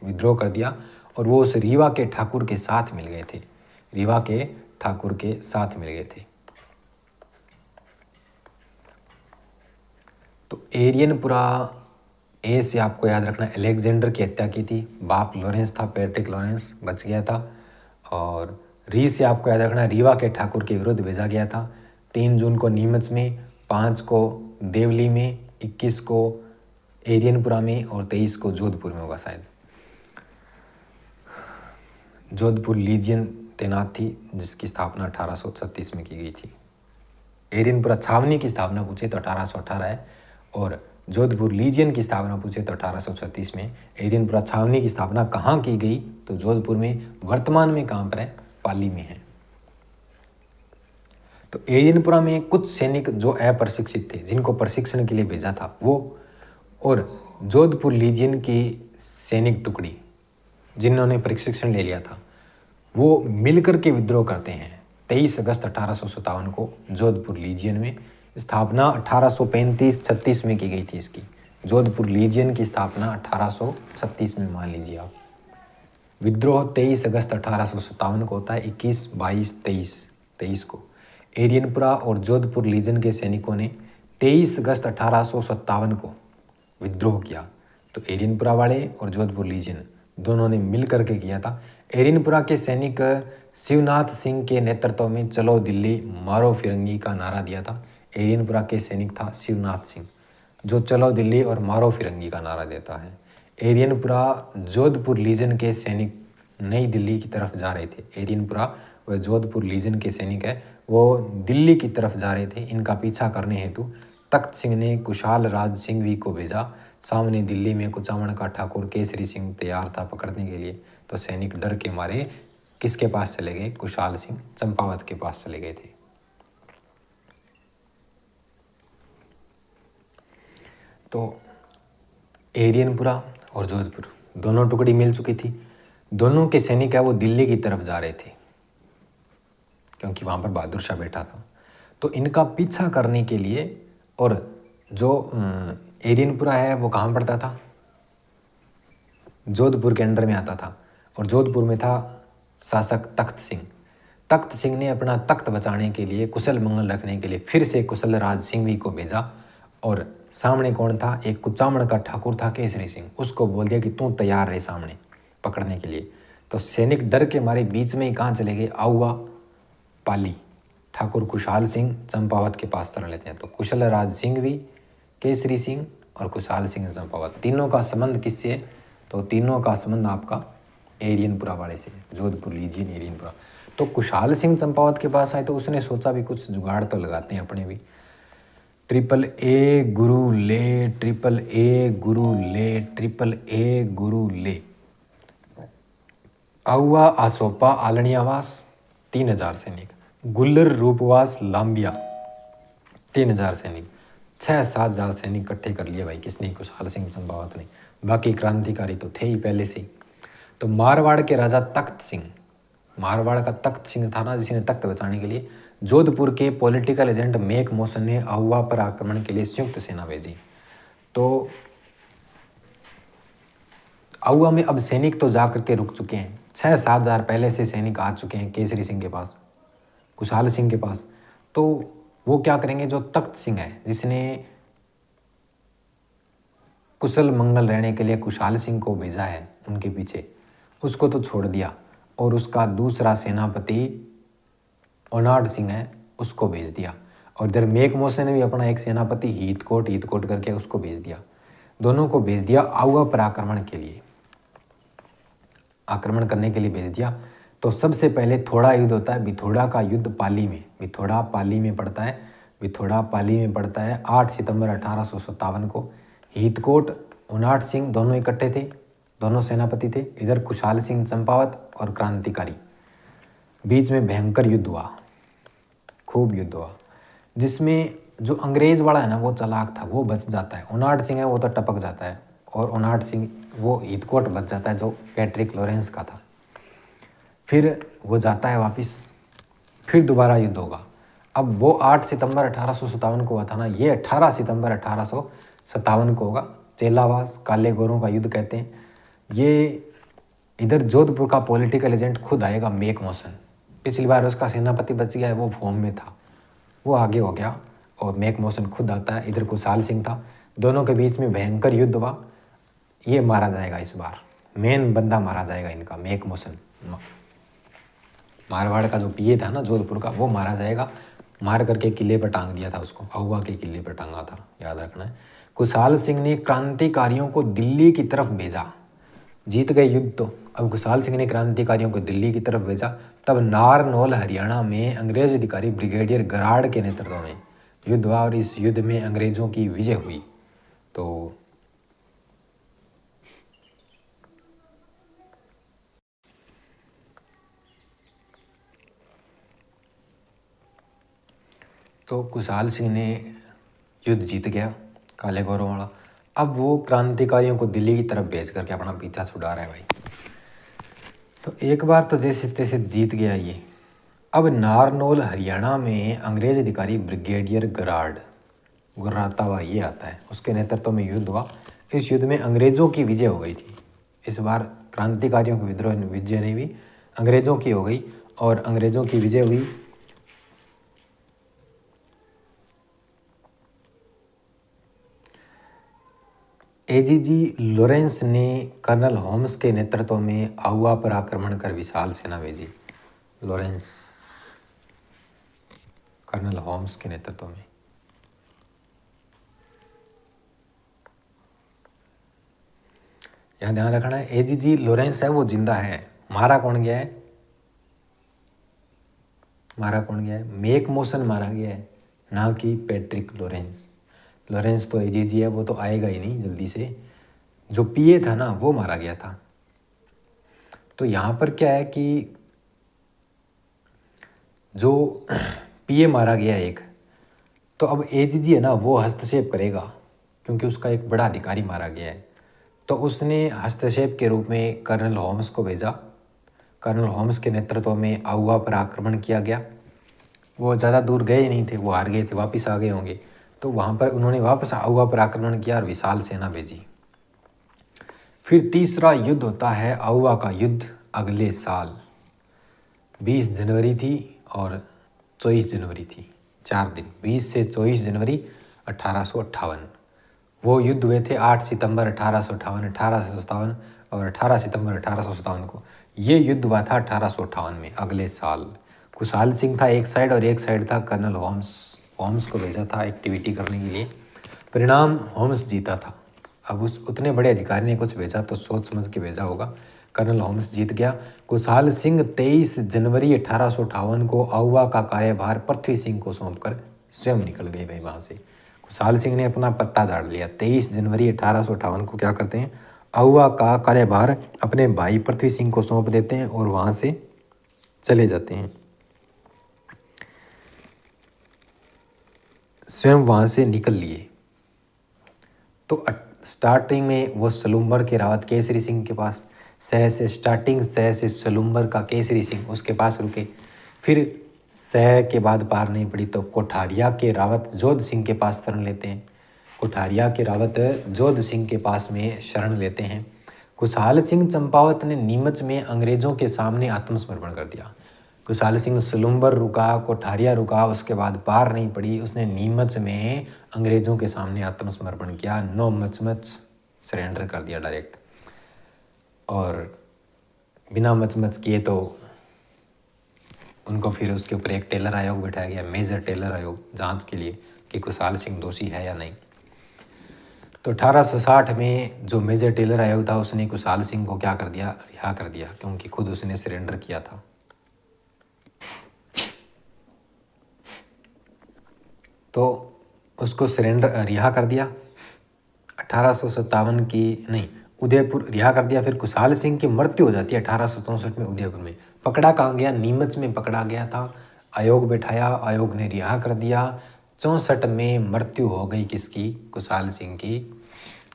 Speaker 1: विद्रोह कर दिया और वो उस रीवा के ठाकुर के साथ मिल गए थे। रीवा के ठाकुर के साथ मिल गए थे। तो एरियनपुरा ए से आपको याद रखना, अलेक्जेंडर की हत्या की थी। बाप लॉरेंस था, पैट्रिक लॉरेंस बच गया था। और री से आपको याद रखना, रीवा के ठाकुर के विरुद्ध भेजा गया था। 3 जून को नीमच में, 5 को देवली में, 21 को एरियनपुरा में और 23 को जोधपुर में होगा शायद। जोधपुर लीजियन तैनात थी जिसकी स्थापना 1836 में की गई थी। एरियनपुरा छावनी की स्थापना पूछे तो 1818 है और जोधपुर लीजियन की स्थापना पूछे तो 1836 में। एरियनपुरा छावनी की स्थापना कहाँ की गई तो जोधपुर में, वर्तमान में कहाँ पर है, पाली में है। तो एरियनपुरा में कुछ सैनिक जो अप्रशिक्षित थे, जिनको प्रशिक्षण के लिए भेजा था वो, और जोधपुर लीजियन की सैनिक टुकड़ी जिन्होंने प्रशिक्षण ले लिया था, वो मिलकर के विद्रोह करते हैं। 23 अगस्त 1857 को जोधपुर लीजियन में स्थापना 1835-36 में की गई थी इसकी। जोधपुर लीजियन की स्थापना 1836 में मान लीजिए आप। विद्रोह 23 अगस्त 1857 को होता है। 21, 22, 23 को एरियनपुरा और जोधपुर लीजियन के सैनिकों ने 23 अगस्त 1857 को विद्रोह किया। तो एरियनपुरा वाले और जोधपुर लीजियन दोनों ने मिल करके किया था। एरियनपुरा के सैनिक शिवनाथ सिंह के नेतृत्व में चलो दिल्ली मारो फिरंगी का नारा दिया था। एरियनपुरा के सैनिक था शिवनाथ सिंह, जो चलो दिल्ली और मारो फिरंगी का नारा देता है। एरियनपुरा जोधपुर लीजन के सैनिक नई दिल्ली की तरफ जा रहे थे। एरियनपुरा व जोधपुर लीजन के सैनिक है वो दिल्ली की तरफ जा रहे थे। इनका पीछा करने हेतु तख्त सिंह ने कुशाल राज सिंघवी को भेजा। सामने दिल्ली में कुचामण का ठाकुर केसरी सिंह तैयार था पकड़ने के लिए। तो सैनिक डर के मारे किसके पास चले गए, कुशाल सिंह चंपावत के पास चले गए थे। तो एरियनपुरा और जोधपुर दोनों टुकड़ी मिल चुकी थी। दोनों के सैनिक है वो दिल्ली की तरफ जा रहे थे क्योंकि वहाँ पर बहादुर शाह बैठा था। तो इनका पीछा करने के लिए, और जो एरियनपुरा है वो कहाँ पड़ता था, जोधपुर के अंडर में आता था, और जोधपुर में था शासक तख्त सिंह। तख्त सिंह ने अपना तख्त बचाने के लिए, कुशल मंगल रखने के लिए फिर से कुशल राज सिंघवी को भेजा। और सामने कौन था, एक कुचामण का ठाकुर था केसरी सिंह। उसको बोल दिया कि तू तैयार रहे सामने पकड़ने के लिए। तो सैनिक डर के मारे बीच में ही कहाँ चले गए, आउआ पाली। ठाकुर कुशाल सिंह चंपावत के पास चल लेते हैं। तो कुशल राज सिंघवी, केसरी सिंह और कुशाल सिंह चंपावत, तीनों का संबंध किससे है, तो तीनों का संबंध आपका एरियनपुरा वाले से, जोधपुर लीजियन एरियनपुरा। तो कुशाल सिंह चंपावत के पास आए तो उसने सोचा भी कुछ जुगाड़ तो लगाते हैं अपने भी। ट्रिपल ए गुरु ले, ट्रिपल ए गुरु ले, ट्रिपल ए गुरु ले। आउआ आसोपा आलनियावास 3000 सैनिक, गुल्लर रूपवास लांबिया 3000 सैनिक, 6-7 हजार सैनिक इकट्ठे कर लिए भाई किसने, कुशाल सिंह चंपावत ने। बाकी क्रांतिकारी तो थे ही पहले से। तो मारवाड़ के राजा तख्त सिंह, मारवाड़ का तख्त सिंह था ना जिसने तख्त बचाने के लिए, जोधपुर के पॉलिटिकल एजेंट मेक मोसन ने आउआ पर आक्रमण के लिए संयुक्त सेना भेजी। तो आउआ में अब सैनिक तो जाकर के रुक चुके हैं। 6-7 हजार पहले से सैनिक आ चुके हैं केसरी सिंह के पास, कुशाल सिंह के पास। तो वो क्या करेंगे, जो तख्त सिंह है जिसने कुशल मंगल रहने के लिए कुशाल सिंह को भेजा है उनके पीछे, उसको तो छोड़ दिया। और उसका दूसरा सेनापति ओनाड सिंह है उसको भेज दिया। और इधर मेक मोसन ने भी अपना एक सेनापति हीतकोट करके उसको भेज दिया। दोनों को भेज दिया आउआ पर आक्रमण के लिए, आक्रमण करने के लिए भेज दिया। तो सबसे पहले थोड़ा युद्ध होता है, बिथोड़ा का युद्ध पाली में, बिथोड़ा पाली में पड़ता है, बिथोड़ा पाली में पड़ता है 8 सितंबर 1857 को। हीतकोट ओनाड सिंह दोनों इकट्ठे थे, दोनों सेनापति थे। इधर कुशाल सिंह चंपावत और क्रांतिकारी, बीच में भयंकर युद्ध हुआ, खूब युद्ध हुआ, जिसमें जो अंग्रेज वाला है ना वो चालाक था, वो बच जाता है। ओनाड सिंह है वो तो टपक जाता है, और ओनाड सिंह वो हीतकोट बच जाता है जो पैट्रिक लॉरेंस का था। फिर वो जाता है वापस, फिर दोबारा युद्ध होगा। अब वो 8 सितंबर 1857 को हुआ था ना, ये 18 सितंबर 1857 को होगा। चेलावास काले गोरों का युद्ध कहते हैं। ये इधर जोधपुर का पॉलिटिकल एजेंट खुद आएगा मेक मोसन। पिछली बार उसका सेनापति बच गया है, वो फॉर्म में था, वो आगे हो गया और मेक मोसन खुद आता है। इधर कुशाल सिंह था, दोनों के बीच में भयंकर युद्ध हुआ। ये मारा जाएगा इस बार, मेन बंदा मारा जाएगा इनका, मेक मोसन। मारवाड़ का जो पीए था ना जोधपुर का, वो मारा जाएगा। मार करके किले पर टांग दिया था उसको, आउआ के किले पर टांगा था, याद रखना है। कुशाल सिंह ने क्रांतिकारियों को दिल्ली की तरफ भेजा, जीत गए युद्ध। तो अब कुशाल सिंह ने क्रांतिकारियों को दिल्ली की तरफ भेजा। तब नारनौल हरियाणा में अंग्रेज अधिकारी ब्रिगेडियर गराड़ के नेतृत्व में युद्ध हुआ और इस युद्ध में अंग्रेजों की विजय हुई। तो कुशाल सिंह ने युद्ध जीत गया काले गौरों वाला। अब वो क्रांतिकारियों को दिल्ली की तरफ भेज करके अपना पीछा छुड़ा रहा है भाई। तो एक बार तो जैसे तैसे जीत गया ये। अब नारनौल हरियाणा में अंग्रेज अधिकारी ब्रिगेडियर गुर्राता हुआ ये आता है, उसके नेतृत्व में युद्ध हुआ। इस युद्ध में अंग्रेजों की विजय हो गई थी। इस बार क्रांतिकारियों की विजय नहीं हुई, अंग्रेजों की हो गई और अंग्रेजों की विजय हुई। एजीजी लॉरेंस ने कर्नल होम्स के नेतृत्व में आहुआ पर आक्रमण कर विशाल सेना भेजी। लॉरेंस कर्नल होम्स के नेतृत्व में। यहाँ ध्यान रखना है, एजीजी लॉरेंस है वो जिंदा है। मारा कौन गया है? मेक मोशन मारा गया है, ना कि पैट्रिक लॉरेंस। लॉरेंस तो एजीजी है, वो तो आएगा ही नहीं जल्दी से। जो पीए था ना वो मारा गया था। तो यहाँ पर क्या है कि जो पीए मारा गया एक, तो अब एजीजी है ना वो हस्तक्षेप करेगा क्योंकि उसका एक बड़ा अधिकारी मारा गया है। तो उसने हस्तक्षेप के रूप में कर्नल होम्स को भेजा। कर्नल होम्स के नेतृत्व में आहुआ पर आक्रमण किया गया। वो ज़्यादा दूर गए ही नहीं थे, वो हार गए थे, वापस आ गए होंगे। तो वहाँ पर उन्होंने वापस आहुआ पर आक्रमण किया और विशाल सेना भेजी। फिर तीसरा युद्ध होता है आहुआ का युद्ध अगले साल। 20 जनवरी थी और 24 जनवरी थी, 4 दिन, 20 से 24 जनवरी 1858। वो युद्ध हुए थे 8 सितंबर 1858, 1857 और 18 सितंबर 1857 को। ये युद्ध हुआ था 1858 में, अगले साल। कुशाल सिंह था एक साइड और एक साइड था कर्नल होम्स को भेजा था एक्टिविटी करने के लिए। परिणाम होम्स जीता था। अब उस उतने बड़े अधिकारी ने कुछ भेजा तो सोच समझ के भेजा होगा। कर्नल होम्स जीत गया। कुशाल सिंह 23 जनवरी 1858 को आहुआ का कार्यभार पृथ्वी सिंह को सौंपकर स्वयं निकल गए भाई वहाँ से। कुशाल सिंह ने अपना पत्ता झाड़ लिया। 23 जनवरी 1858 को क्या करते हैं, आहुआ का कार्यभार अपने भाई पृथ्वी सिंह को सौंप देते हैं और वहाँ से चले जाते हैं, स्वयं वहाँ से निकल लिए। तो स्टार्टिंग में वो सलूम्बर के रावत केसरी सिंह के पास शह से सलूम्बर का केसरी सिंह उसके पास रुके। फिर शह के बाद पार नहीं पड़ी तो कोठारिया के रावत जोध सिंह के पास शरण लेते हैं। कोठारिया के रावत जोध सिंह के पास में शरण लेते हैं। कुशाल सिंह चंपावत ने नीमच में अंग्रेजों के सामने आत्मसमर्पण कर दिया। कुशाल सिंह सलूम्बर रुका, कोठारिया रुका, उसके बाद पार नहीं पड़ी, उसने नीमच में अंग्रेजों के सामने आत्मसमर्पण किया। नो मच सरेंडर कर दिया डायरेक्ट। और बिना मच किए तो उनको फिर उसके ऊपर एक टेलर आयोग बैठाया गया, मेजर टेलर आयोग, जांच के लिए कि कुशाल सिंह दोषी है या नहीं। तो 1860 में जो मेजर टेलर आयोग था उसने कुशाल सिंह को क्या कर दिया, रिहा कर दिया, क्योंकि खुद उसने सरेंडर किया था। तो उसको सरेंडर रिहा कर दिया। 1857 की नहीं, उदयपुर रिहा कर दिया। फिर कुशाल सिंह की मृत्यु हो जाती है 1864 में उदयपुर में। पकड़ा कहाँ गया, नीमच में पकड़ा गया था। आयोग बैठाया, आयोग ने रिहा कर दिया। 64 में मृत्यु हो गई किसकी, कुशाल सिंह की,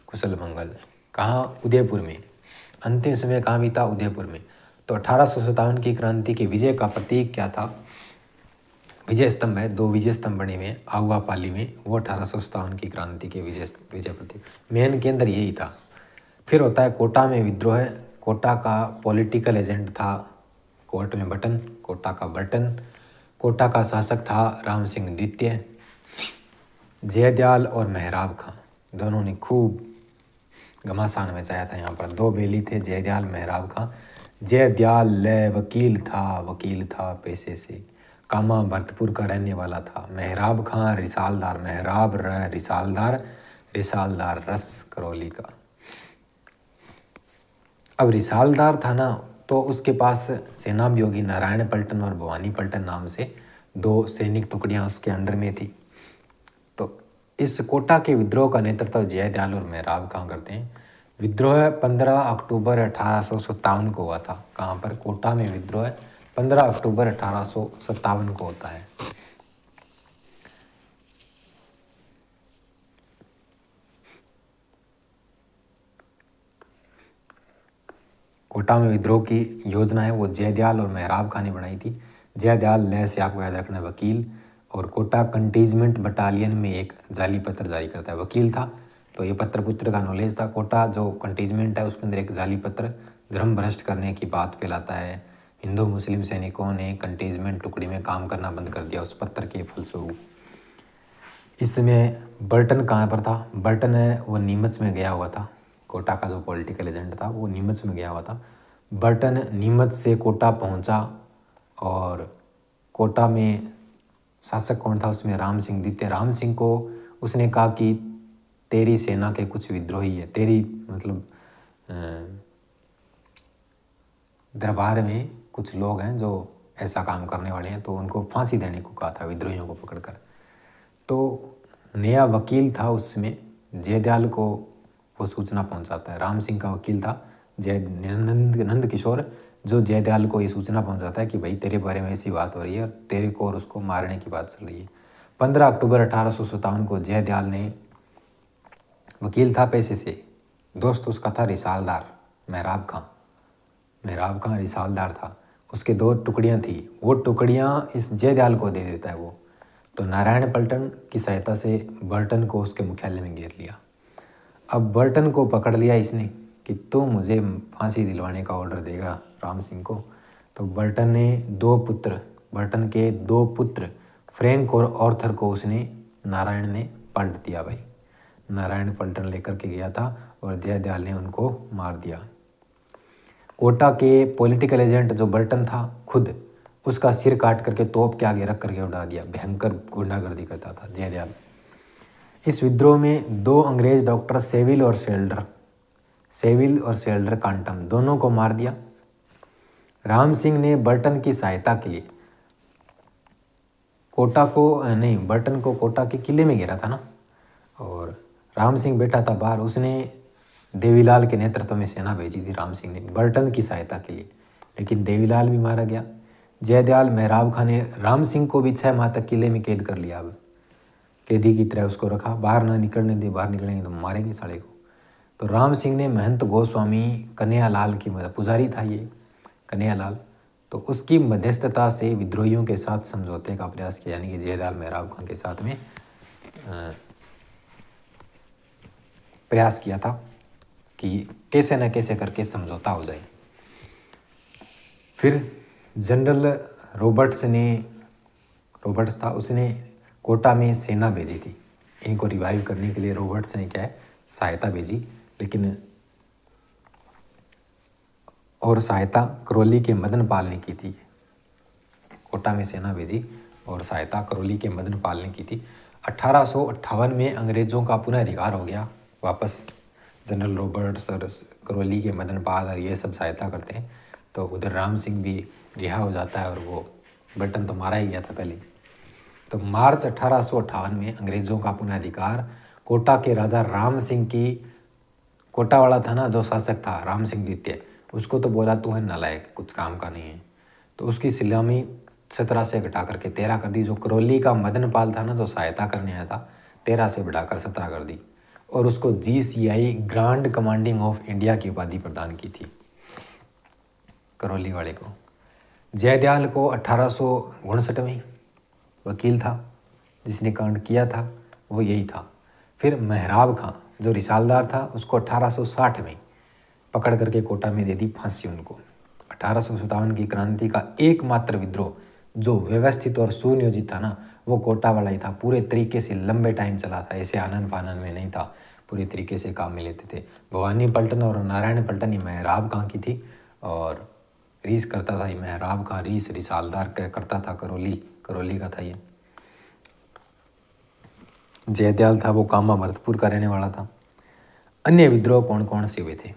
Speaker 1: कुशल मंगल। कहाँ, उदयपुर में। अंतिम समय कहाँ बीता, उदयपुर में। तो 1857 की क्रांति के विजय का प्रतीक क्या था, विजय स्तंभ है, 2 विजय स्तंभ बने हुए हैं आहुआ पाली में, वो 1857 की क्रांति के विजय प्रतीक मेन के अंदर यही था। फिर होता है कोटा में विद्रोह। कोटा का पॉलिटिकल एजेंट था कोर्ट में बटन, कोटा का बटन। कोटा का शासक था राम सिंह द्वितीय। जयदयाल और मेहराब खां दोनों ने खूब घमासान मचाया था। यहाँ पर 2 बेली थे, जयदयाल मेहराब खां। जयदयाल वकील था पेशे से, कामा भरतपुर का रहने वाला था। मेहराब खां रिसालदार, मेहराब रिसालदार रस करौली का। अब रिसालदार था ना तो उसके पास सेना भी होगी, नारायण पलटन और भवानी पलटन नाम से 2 सैनिक टुकड़ियाँ उसके अंडर में थी। तो इस कोटा के विद्रोह का नेतृत्व जयदयाल और मेहराब खां करते हैं। विद्रोह 15 अक्टूबर 1857 को हुआ था। कहाँ पर? कोटा में विद्रोह 15 अक्टूबर 1857 को होता है। कोटा में विद्रोह की योजना है वो जयदयाल और मेहराब खां ने बनाई थी। जयदयाल लय से आपको याद रखना वकील, और कोटा कंटीजमेंट बटालियन में एक जाली पत्र जारी करता है। वकील था तो ये पत्र पुत्र का नॉलेज था। कोटा जो कंटीजमेंट है उसके अंदर एक जाली पत्र धर्म भ्रष्ट करने की बात फैलाता है। हिंदू मुस्लिम सैनिकों ने कंटीजमेंट टुकड़ी में काम करना बंद कर दिया उस पत्र के फलस्वरूप। इसमें बर्टन कहाँ पर था? बर्टन है वो नीमच में गया हुआ था। कोटा का जो पॉलिटिकल एजेंट था वो नीमच में गया हुआ था। बर्टन नीमच से कोटा पहुंचा और कोटा में शासक कौन था? उसमें राम सिंह द्वितीय। राम सिंह को उसने कहा कि तेरी सेना के कुछ विद्रोही है, तेरी मतलब दरबार में कुछ लोग हैं जो ऐसा काम करने वाले हैं, तो उनको फांसी देने को कहा था विद्रोहियों को पकड़कर। तो नया वकील था उसमें, जयदयाल को वो सूचना पहुंचाता है। राम सिंह का वकील था नंद किशोर, जो जयदयाल को ये सूचना पहुंचाता है कि भाई तेरे बारे में ऐसी बात हो रही है और तेरे को और उसको मारने की बात चल रही है। 15 अक्टूबर 1857 को जयदयाल ने, वकील था पेशे से, दोस्त उसका था रिसालदार मेहराब खां। मेहराब खां रिसालदार था, उसके 2 टुकड़ियाँ थी, वो टुकड़ियाँ इस जयदयाल को दे देता है वो। तो नारायण पलटन की सहायता से बर्टन को उसके मुख्यालय में घेर लिया। अब बर्टन को पकड़ लिया इसने कि तू मुझे फांसी दिलवाने का ऑर्डर देगा राम सिंह को। तो बर्टन ने 2 पुत्र, बर्टन के 2 पुत्र फ्रैंक और ऑर्थर को उसने, नारायण ने पलट दिया भाई। नारायण पलटन लेकर के गया था और जयदयाल ने उनको मार दिया। कोटा के पॉलिटिकल एजेंट जो बर्टन था खुद, उसका सिर काट करके तोप के आगे रख करके उड़ा दिया। भयंकर गुंडागर्दी करता था जयदयाल। इस विद्रोह में 2 अंग्रेज डॉक्टर सेविल और शेल्डर कांटम दोनों को मार दिया। राम सिंह ने बर्टन की सहायता के लिए बर्टन को कोटा के किले में घेरा था ना, और राम सिंह बैठा था बाहर। उसने देवीलाल के नेतृत्व में सेना भेजी थी राम सिंह ने बर्टन की सहायता के लिए, लेकिन देवीलाल भी मारा गया। जयदयाल मेहराब खां ने राम सिंह को भी 6 माह तक किले में कैद कर लिया। अब कैदी की तरह उसको रखा, बाहर ना निकलने दे, बाहर निकलेंगे तो मारेंगे साले को। तो राम सिंह ने महंत गोस्वामी कन्हैयालाल की मदद, पुजारी था ये कन्हैयालाल, तो उसकी मध्यस्थता से विद्रोहियों के साथ समझौते का प्रयास किया, यानी कि जयदयाल मेहराब खां के साथ में प्रयास किया था कि कैसे न कैसे करके समझौता हो जाए। फिर जनरल रॉबर्ट्स था, उसने कोटा में सेना भेजी थी इनको रिवाइव करने के लिए। रॉबर्ट्स ने क्या है, सहायता भेजी, लेकिन और सहायता करौली के मदन पाल ने की थी। कोटा में सेना भेजी और सहायता करौली के मदन पाल ने की थी। 1858 में अंग्रेजों का पुनः अधिकार हो गया वापस। जनरल रॉबर्ट्स और करौली के मदन पाल और ये सब सहायता करते हैं, तो उधर राम सिंह भी रिहा हो जाता है और वो बर्टन तो मारा ही गया था पहले। तो मार्च 1858 में अंग्रेजों का पुनः अधिकार, कोटा के राजा राम सिंह की, कोटा वाला था ना जो शासक था राम सिंह द्वितीय, उसको तो बोला तू है नालायक, कुछ काम का नहीं है, तो उसकी सलामी 17 से घटा करके 13 कर दी। जो करौली का मदन पाल था ना जो सहायता करने आया था, 13 से बढ़ाकर 17 कर दी और उसको GCI grand commanding of India की उपाधि प्रदान की थी करौली वाले को। जयदयाल को 1859 में वकील था जिसने कांड किया था वो यही था। फिर मेहराब खां जो रिसालदार था उसको 1860 में पकड़ करके कोटा में दे दी फांसी उनको। 1857 की क्रांति का एकमात्र विद्रोह जो व्यवस्थित और सुनियोजित था ना, वो कोटा वाला ही था। पूरे तरीके से लंबे टाइम चला था, ऐसे आनन फानन में नहीं था, पूरी तरीके से काम में लेते थे। भवानी पलटन और नारायण पलटन ये मेहराब खां की थी और रीस करता था ये मेहराब खां, रीस रिसालदार करता था करौली का था ये। जयदयाल था वो कामा भरतपुर का रहने वाला था। अन्य विद्रोह कौन कौन से हुए थे?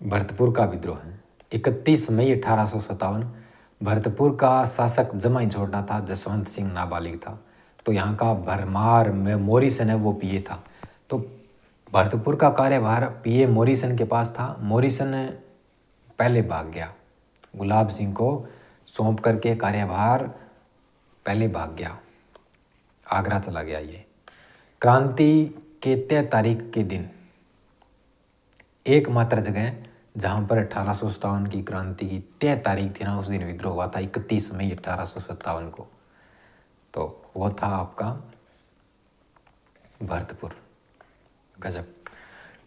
Speaker 1: भरतपुर का विद्रोह है 31 मई 1857, भरतपुर का शासक जमाई छोटा था, जसवंत सिंह नाबालिग था। तो यहाँ का भरमार में मोरिसन है वो पीए था। तो भरतपुर का कार्यभार पीए मोरिसन के पास था। मोरिसन पहले भाग गया, गुलाब सिंह को सौंप करके कार्यभार पहले भाग गया, आगरा चला गया। ये क्रांति के 3 तारीख के दिन एकमात्र जगह जहाँ पर 1857 की क्रांति की 3 तारीख थी ना, उस दिन विद्रोह हुआ था 31 मई 1857 को। तो वो था आपका भरतपुर। गजब।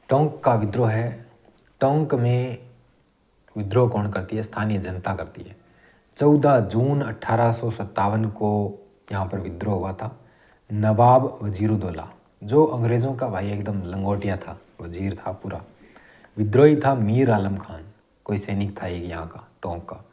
Speaker 1: टोंक का विद्रोह है। टोंक में विद्रोह कौन करती है? स्थानीय जनता करती है। 14 जून 1857 को यहाँ पर विद्रोह हुआ था। नवाब वजीरुद्दौला, जो अंग्रेज़ों का भाई एकदम लंगोटिया था, वजीर था पूरा। विद्रोही था मीर आलम खान, कोई सैनिक था एक यहाँ का, टोंक का।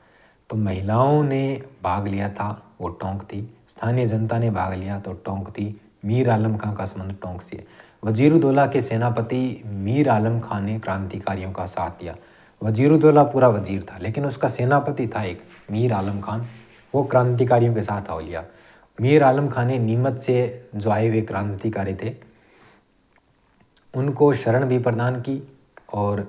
Speaker 1: तो महिलाओं ने भाग लिया था, वो टोंक थी। स्थानीय जनता ने भाग लिया तो टोंक थी। मीर आलम खान का संबंध टोंक से है। वजीरुद्दौला के सेनापति मीर आलम खान ने क्रांतिकारियों का साथ दिया। वजीरुद्दौला पूरा वजीर था, लेकिन उसका सेनापति था एक मीर आलम खान, वो क्रांतिकारियों के साथ हो लिया। मीर आलम खान ने नीमच से जो आए हुए क्रांतिकारी थे उनको शरण भी प्रदान की, और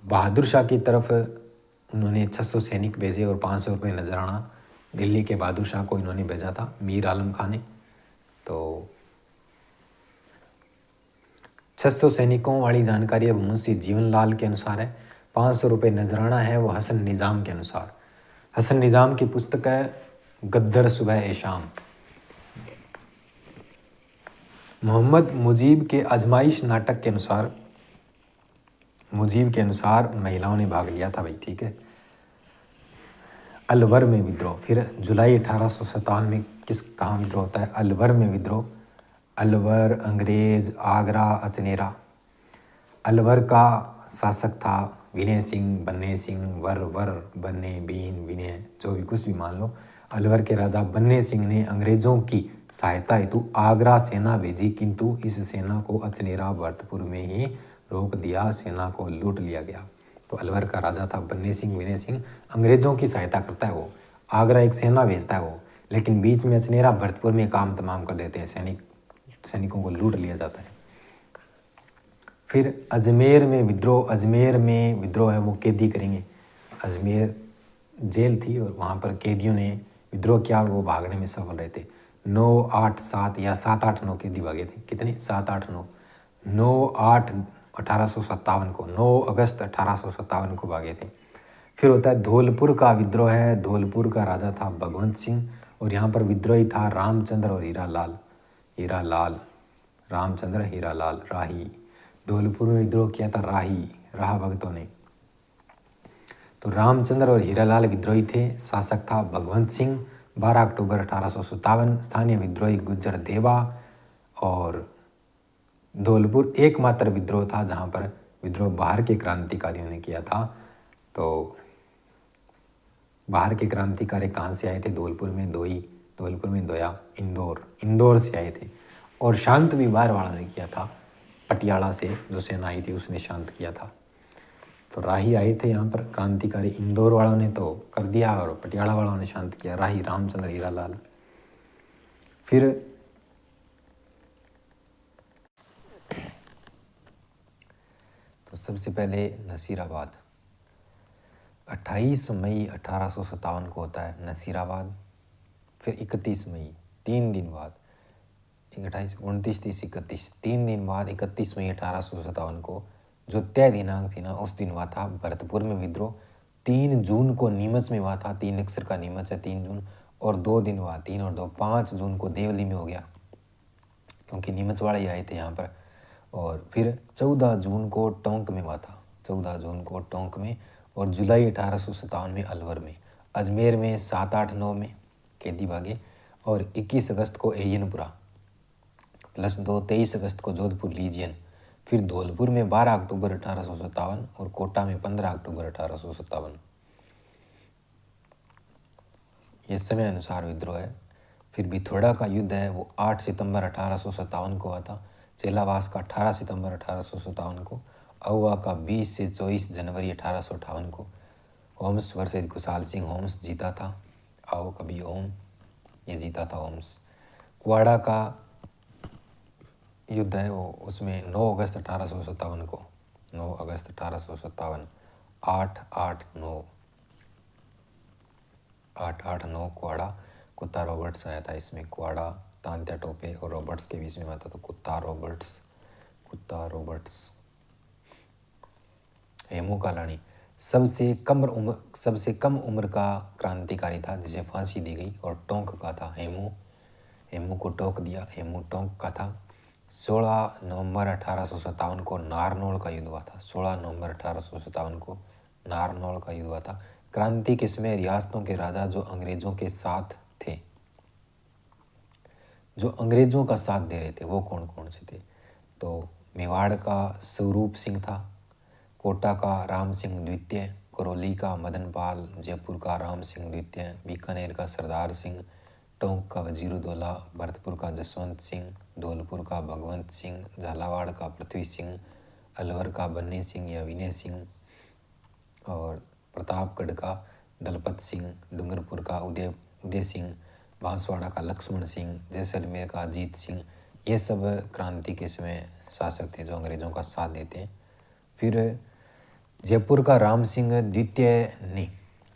Speaker 1: बहादुर शाह की तरफ उन्होंने 600 सैनिक भेजे और 500 रुपये नजराना दिल्ली के बहादुर शाह को इन्होंने भेजा था, मीर आलम खान ने। तो 600 सैनिकों वाली जानकारी अब मुंशी जीवनलाल के अनुसार है। 500 रुपये नजराना है वो हसन निज़ाम के अनुसार। हसन निज़ाम की पुस्तक है गद्दर सुबह ए शाम। मोहम्मद मुजीब के आजमाइश नाटक के अनुसार, मुजीब के अनुसार महिलाओं ने भाग लिया था भाई, ठीक है। अलवर में विद्रोह, फिर जुलाई 1857 में कहाँ विद्रोह होता है? अलवर में विद्रोह। अलवर, अंग्रेज, आगरा, अचनेरा। अलवर का शासक था विनय सिंह, बन्ने सिंह, वर बन्ने, बीन, विनय, जो भी कुछ भी मान लो। अलवर के राजा बन्ने सिंह ने अंग्रेजों की सहायता हेतु आगरा सेना भेजी, किंतु इस सेना को अचनेरा भरतपुर में ही रोक दिया, सेना को लूट लिया गया। तो अलवर का राजा था बन्ने सिंह, विनय सिंह, अंग्रेजों की सहायता करता है वो, आगरा एक सेना भेजता है वो, लेकिन बीच में अचनेरा भरतपुर में काम तमाम कर देते हैं, सैनिकों को लूट लिया जाता है। फिर अजमेर में विद्रोह। अजमेर में विद्रोह है वो कैदी करेंगे। अजमेर जेल थी और वहाँ पर कैदियों ने विद्रोह किया और वो भागने में सफल रहे थे। 9, 8, 7 या 7, 8, 9 कैदी भागे थे। कितने? 7, 8, 9। 9, 8, 1857 को, 9 अगस्त 1857 को भागे थे। फिर होता है धौलपुर का विद्रोह है। धौलपुर का राजा था भगवंत सिंह और यहाँ पर विद्रोही था रामचंद्र और हीरालाल, रामचंद्र हीरालाल राही। धौलपुर में विद्रोह किया था राह भगतों ने। तो रामचंद्र और हीरालाल विद्रोही थे। शासक था भगवंत सिंह। 12 अक्टूबर 1857। स्थानीय विद्रोही गुज्जर देवा। और धौलपुर एकमात्र विद्रोह था जहाँ पर विद्रोह बाहर के क्रांतिकारियों ने किया था। तो बाहर के क्रांतिकारी कहाँ से आए थे? धौलपुर में दोया, इंदौर से आए थे। और शांत भी बाहर वालों ने किया था, पटियाला से जो सेना आई थी उसने शांत किया था। तो राही आए थे यहाँ पर क्रांतिकारी, इंदौर वालों ने तो कर दिया और पटियाला वालों ने शांत किया, राही रामचंद्र हीरालाल। फिर तो सबसे पहले नसीराबाद, 28 मई 1857 को होता है नसीराबाद। फिर 31 मई, 3 दिन बाद, 28, 29, 30, 31, 3 दिन बाद 31 मई 1857 को जो तय दिनांक थी ना, उस दिन हुआ था भरतपुर में विद्रोह। 3 जून को नीमच में हुआ था, 3 अक्षर का नीमच है 3 जून। और 2 दिन हुआ, 3 और 2, 5 जून को देवली में हो गया, क्योंकि नीमच वाले ही आए थे यहाँ पर। और फिर 14 जून को टोंक में हुआ था, 14 जून को टोंक में। और जुलाई 1857 में अलवर में। अजमेर में 7, 8, 9 में कैदी भागे। और 21 अगस्त को एयनपुरा +2, 23 अगस्त को जोधपुर लीजियन। फिर धौलपुर में 12 अक्टूबर 1857 और कोटा में 15 अक्टूबर 1857। ये समय अनुसार विद्रोह है। फिर बिथोड़ा का युद्ध है वो 8 सितंबर 1857 को हुआ था। चेलावास का 18 सितंबर 1857 को। अहुआ का 20 से 24 जनवरी 1858 को। होम्स वर्सेस खुशहाल सिंह होम्स जीता था। आओ कभी ओम, ये जीता था होम्स। कुआड़ा का युद्ध है वो, उसमें 9 अगस्त 1857 को, 9 अगस्त 1857, 889 889 कुआड़ा। कुत्ता रॉबर्ट्स आया था इसमें। कुआड़ा तांत्या टोपे और रॉबर्ट्स के बीच में आता तो कुत्ता रॉबर्ट्स। हेमू कालानी सबसे कम उम्र का क्रांतिकारी था जिसे फांसी दी गई और टोंक का था। हेमू को टोक दिया, हेमू टोंक का था। 16 नवंबर 1857 को नारनौल का युद्ध हुआ था। 16 नवंबर 1857 को नारनौल का युद्ध हुआ था। क्रांति के समय रियासतों के राजा जो अंग्रेजों के साथ थे, जो अंग्रेजों का साथ दे रहे थे, वो कौन कौन से थे? तो मेवाड़ का स्वरूप सिंह था, कोटा का राम सिंह द्वितीय, करौली का मदन पाल, जयपुर का राम सिंह द्वितीय, बीकानेर का सरदार सिंह, टोंक का वजीरुद्दौला, भरतपुर का जसवंत सिंह, धौलपुर का भगवंत सिंह, झालावाड़ का पृथ्वी सिंह, अलवर का बन्नी सिंह या विनय सिंह, और प्रतापगढ़ का दलपत सिंह, डूंगरपुर का उदय सिंह, बांसवाड़ा का लक्ष्मण सिंह, जैसलमेर का अजीत सिंह। ये सब क्रांति के समय शासक थे जो अंग्रेजों का साथ देते हैं। फिर जयपुर का राम सिंह द्वितीय ने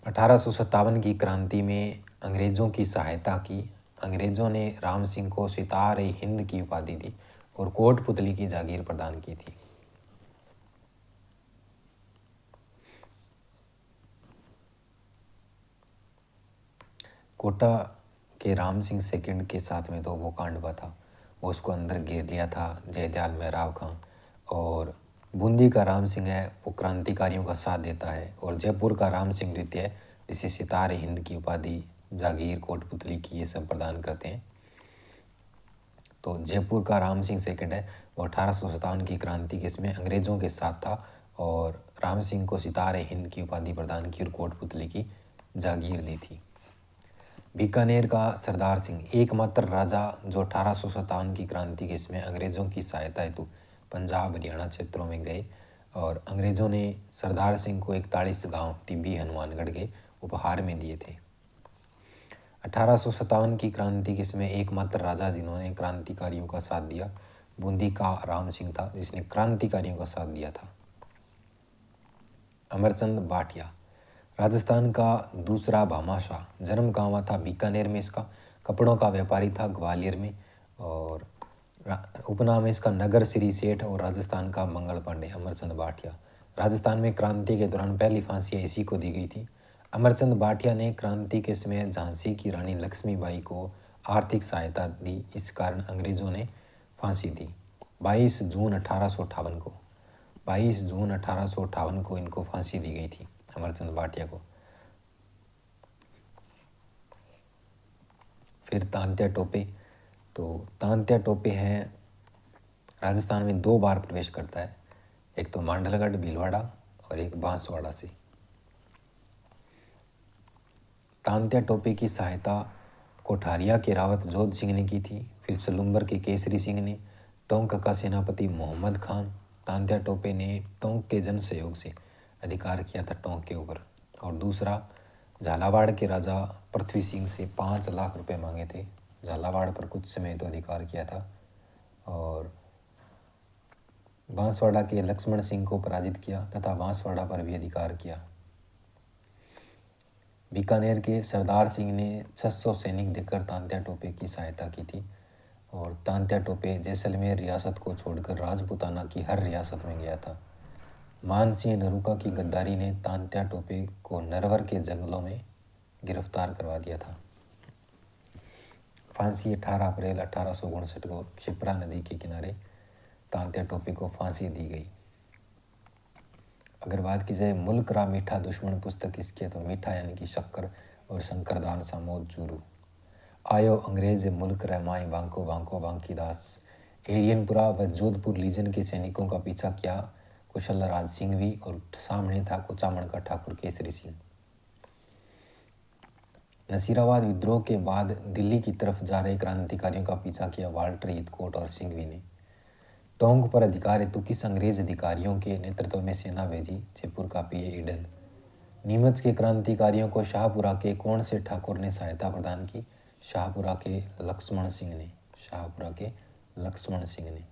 Speaker 1: 1857 की क्रांति में अंग्रेजों की सहायता की। अंग्रेजों ने राम सिंह को सितार-ए-हिंद की उपाधि दी और कोटपुतली की जागीर प्रदान की थी। कोटा के राम सिंह सेकंड के साथ में तो वो कांड हुआ था, वो उसको अंदर घेर लिया था जयदयाल मेहराब खां। और बूंदी का राम सिंह है वो क्रांतिकारियों का साथ देता है। और जयपुर का राम सिंह द्वितीय जिसे सितार-ए-हिंद की उपाधि, जागीर, कोटपुतली की, ये सब प्रदान करते हैं। तो जयपुर का राम सिंह सेकंड है वो 1857 की क्रांति के समय अंग्रेजों के साथ था और राम सिंह को सितार-ए-हिंद की उपाधि प्रदान की और कोटपुतली की जागीर दी थी। बीकानेर का सरदार सिंह एकमात्र राजा जो 1857 की क्रांति के समय अंग्रेजों की सहायता हेतु पंजाब हरियाणा क्षेत्रों में गए और अंग्रेजों ने सरदार सिंह को 41 गांव टिब्बी हनुमानगढ़ के उपहार में दिए थे। 1857 की क्रांति के समय एकमात्र राजा जिन्होंने क्रांतिकारियों का साथ दिया बूंदी का राम सिंह था, जिसने क्रांतिकारियों का साथ दिया था। अमरचंद भाटिया राजस्थान का दूसरा भामाशाह, जन्म कहाँ हुआ था? बीकानेर में इसका। कपड़ों का व्यापारी था ग्वालियर में और उपनाम है इसका नगर श्री सेठ और राजस्थान का मंगल पांडे। अमरचंद भाटिया राजस्थान में क्रांति के दौरान पहली फांसी इसी को दी गई थी। अमरचंद भाटिया ने क्रांति के समय झांसी की रानी लक्ष्मीबाई को आर्थिक सहायता दी, इस कारण अंग्रेजों ने फांसी दी। 22 जून 1858 को 22 जून 1858 को इनको फांसी दी गई थी अमरचंद भाटिया को। फिर तांत्या टोपे, तो तांत्या टोपे हैं राजस्थान में 2 बार प्रवेश करता है, एक तो मांडलगढ़ भीलवाड़ा और एक बांसवाड़ा से। तांत्या टोपे की सहायता कोठारिया के रावत जोध सिंह ने की थी, फिर सलूम्बर के केसरी सिंह ने, टोंक का सेनापति मोहम्मद खान। तांत्या टोपे ने टोंक के जन सहयोग से अधिकार किया था टोंक के ऊपर। और दूसरा झालावाड़ के राजा पृथ्वी सिंह से 5 लाख रुपए मांगे थे, झालावाड़ पर कुछ समय तो अधिकार किया था। और बांसवाड़ा के लक्ष्मण सिंह को पराजित किया तथा बांसवाड़ा पर भी अधिकार किया। बीकानेर के सरदार सिंह ने 600 सैनिक देकर तांत्या टोपे की सहायता की थी और तांत्या टोपे जैसलमेर रियासत को छोड़कर राजपूताना की हर रियासत में गया था। मान सिंह नरूका की गद्दारी ने तांत्या टोपे को नरवर के जंगलों में गिरफ्तार करवा दिया था। फांसी 18 अप्रैल 1859 को क्षिप्रा नदी के किनारे तांत्या टोपे को फांसी दी गई। अगर बात की जाए मुल्क रा मीठा दुश्मन पुस्तक किसकी है, तो मीठा यानी कि शक्कर और शंकरदान सामोद चूरू। आयो अंग्रेज मुल्क रहमाई बांको बांको बांकी दास। एरियनपुरा व जोधपुर लीजन के सैनिकों का पीछा किया कुशल राज सिंघवी और सामने था कुचामण का ठाकुर केसरी सिंह। नसीराबाद विद्रोह के बाद दिल्ली की तरफ जा रहे क्रांतिकारियों का पीछा किया वाल्टर हिथकोट और सिंघवी ने। टोंक पर अधिकार हेतु किस अंग्रेज अधिकारियों के नेतृत्व में सेना भेजी? जयपुर का पीए ईडन। नीमच के क्रांतिकारियों को शाहपुरा के कौन से ठाकुर ने सहायता प्रदान की? शाहपुरा के लक्ष्मण सिंह ने। शाहपुरा के लक्ष्मण सिंह ने।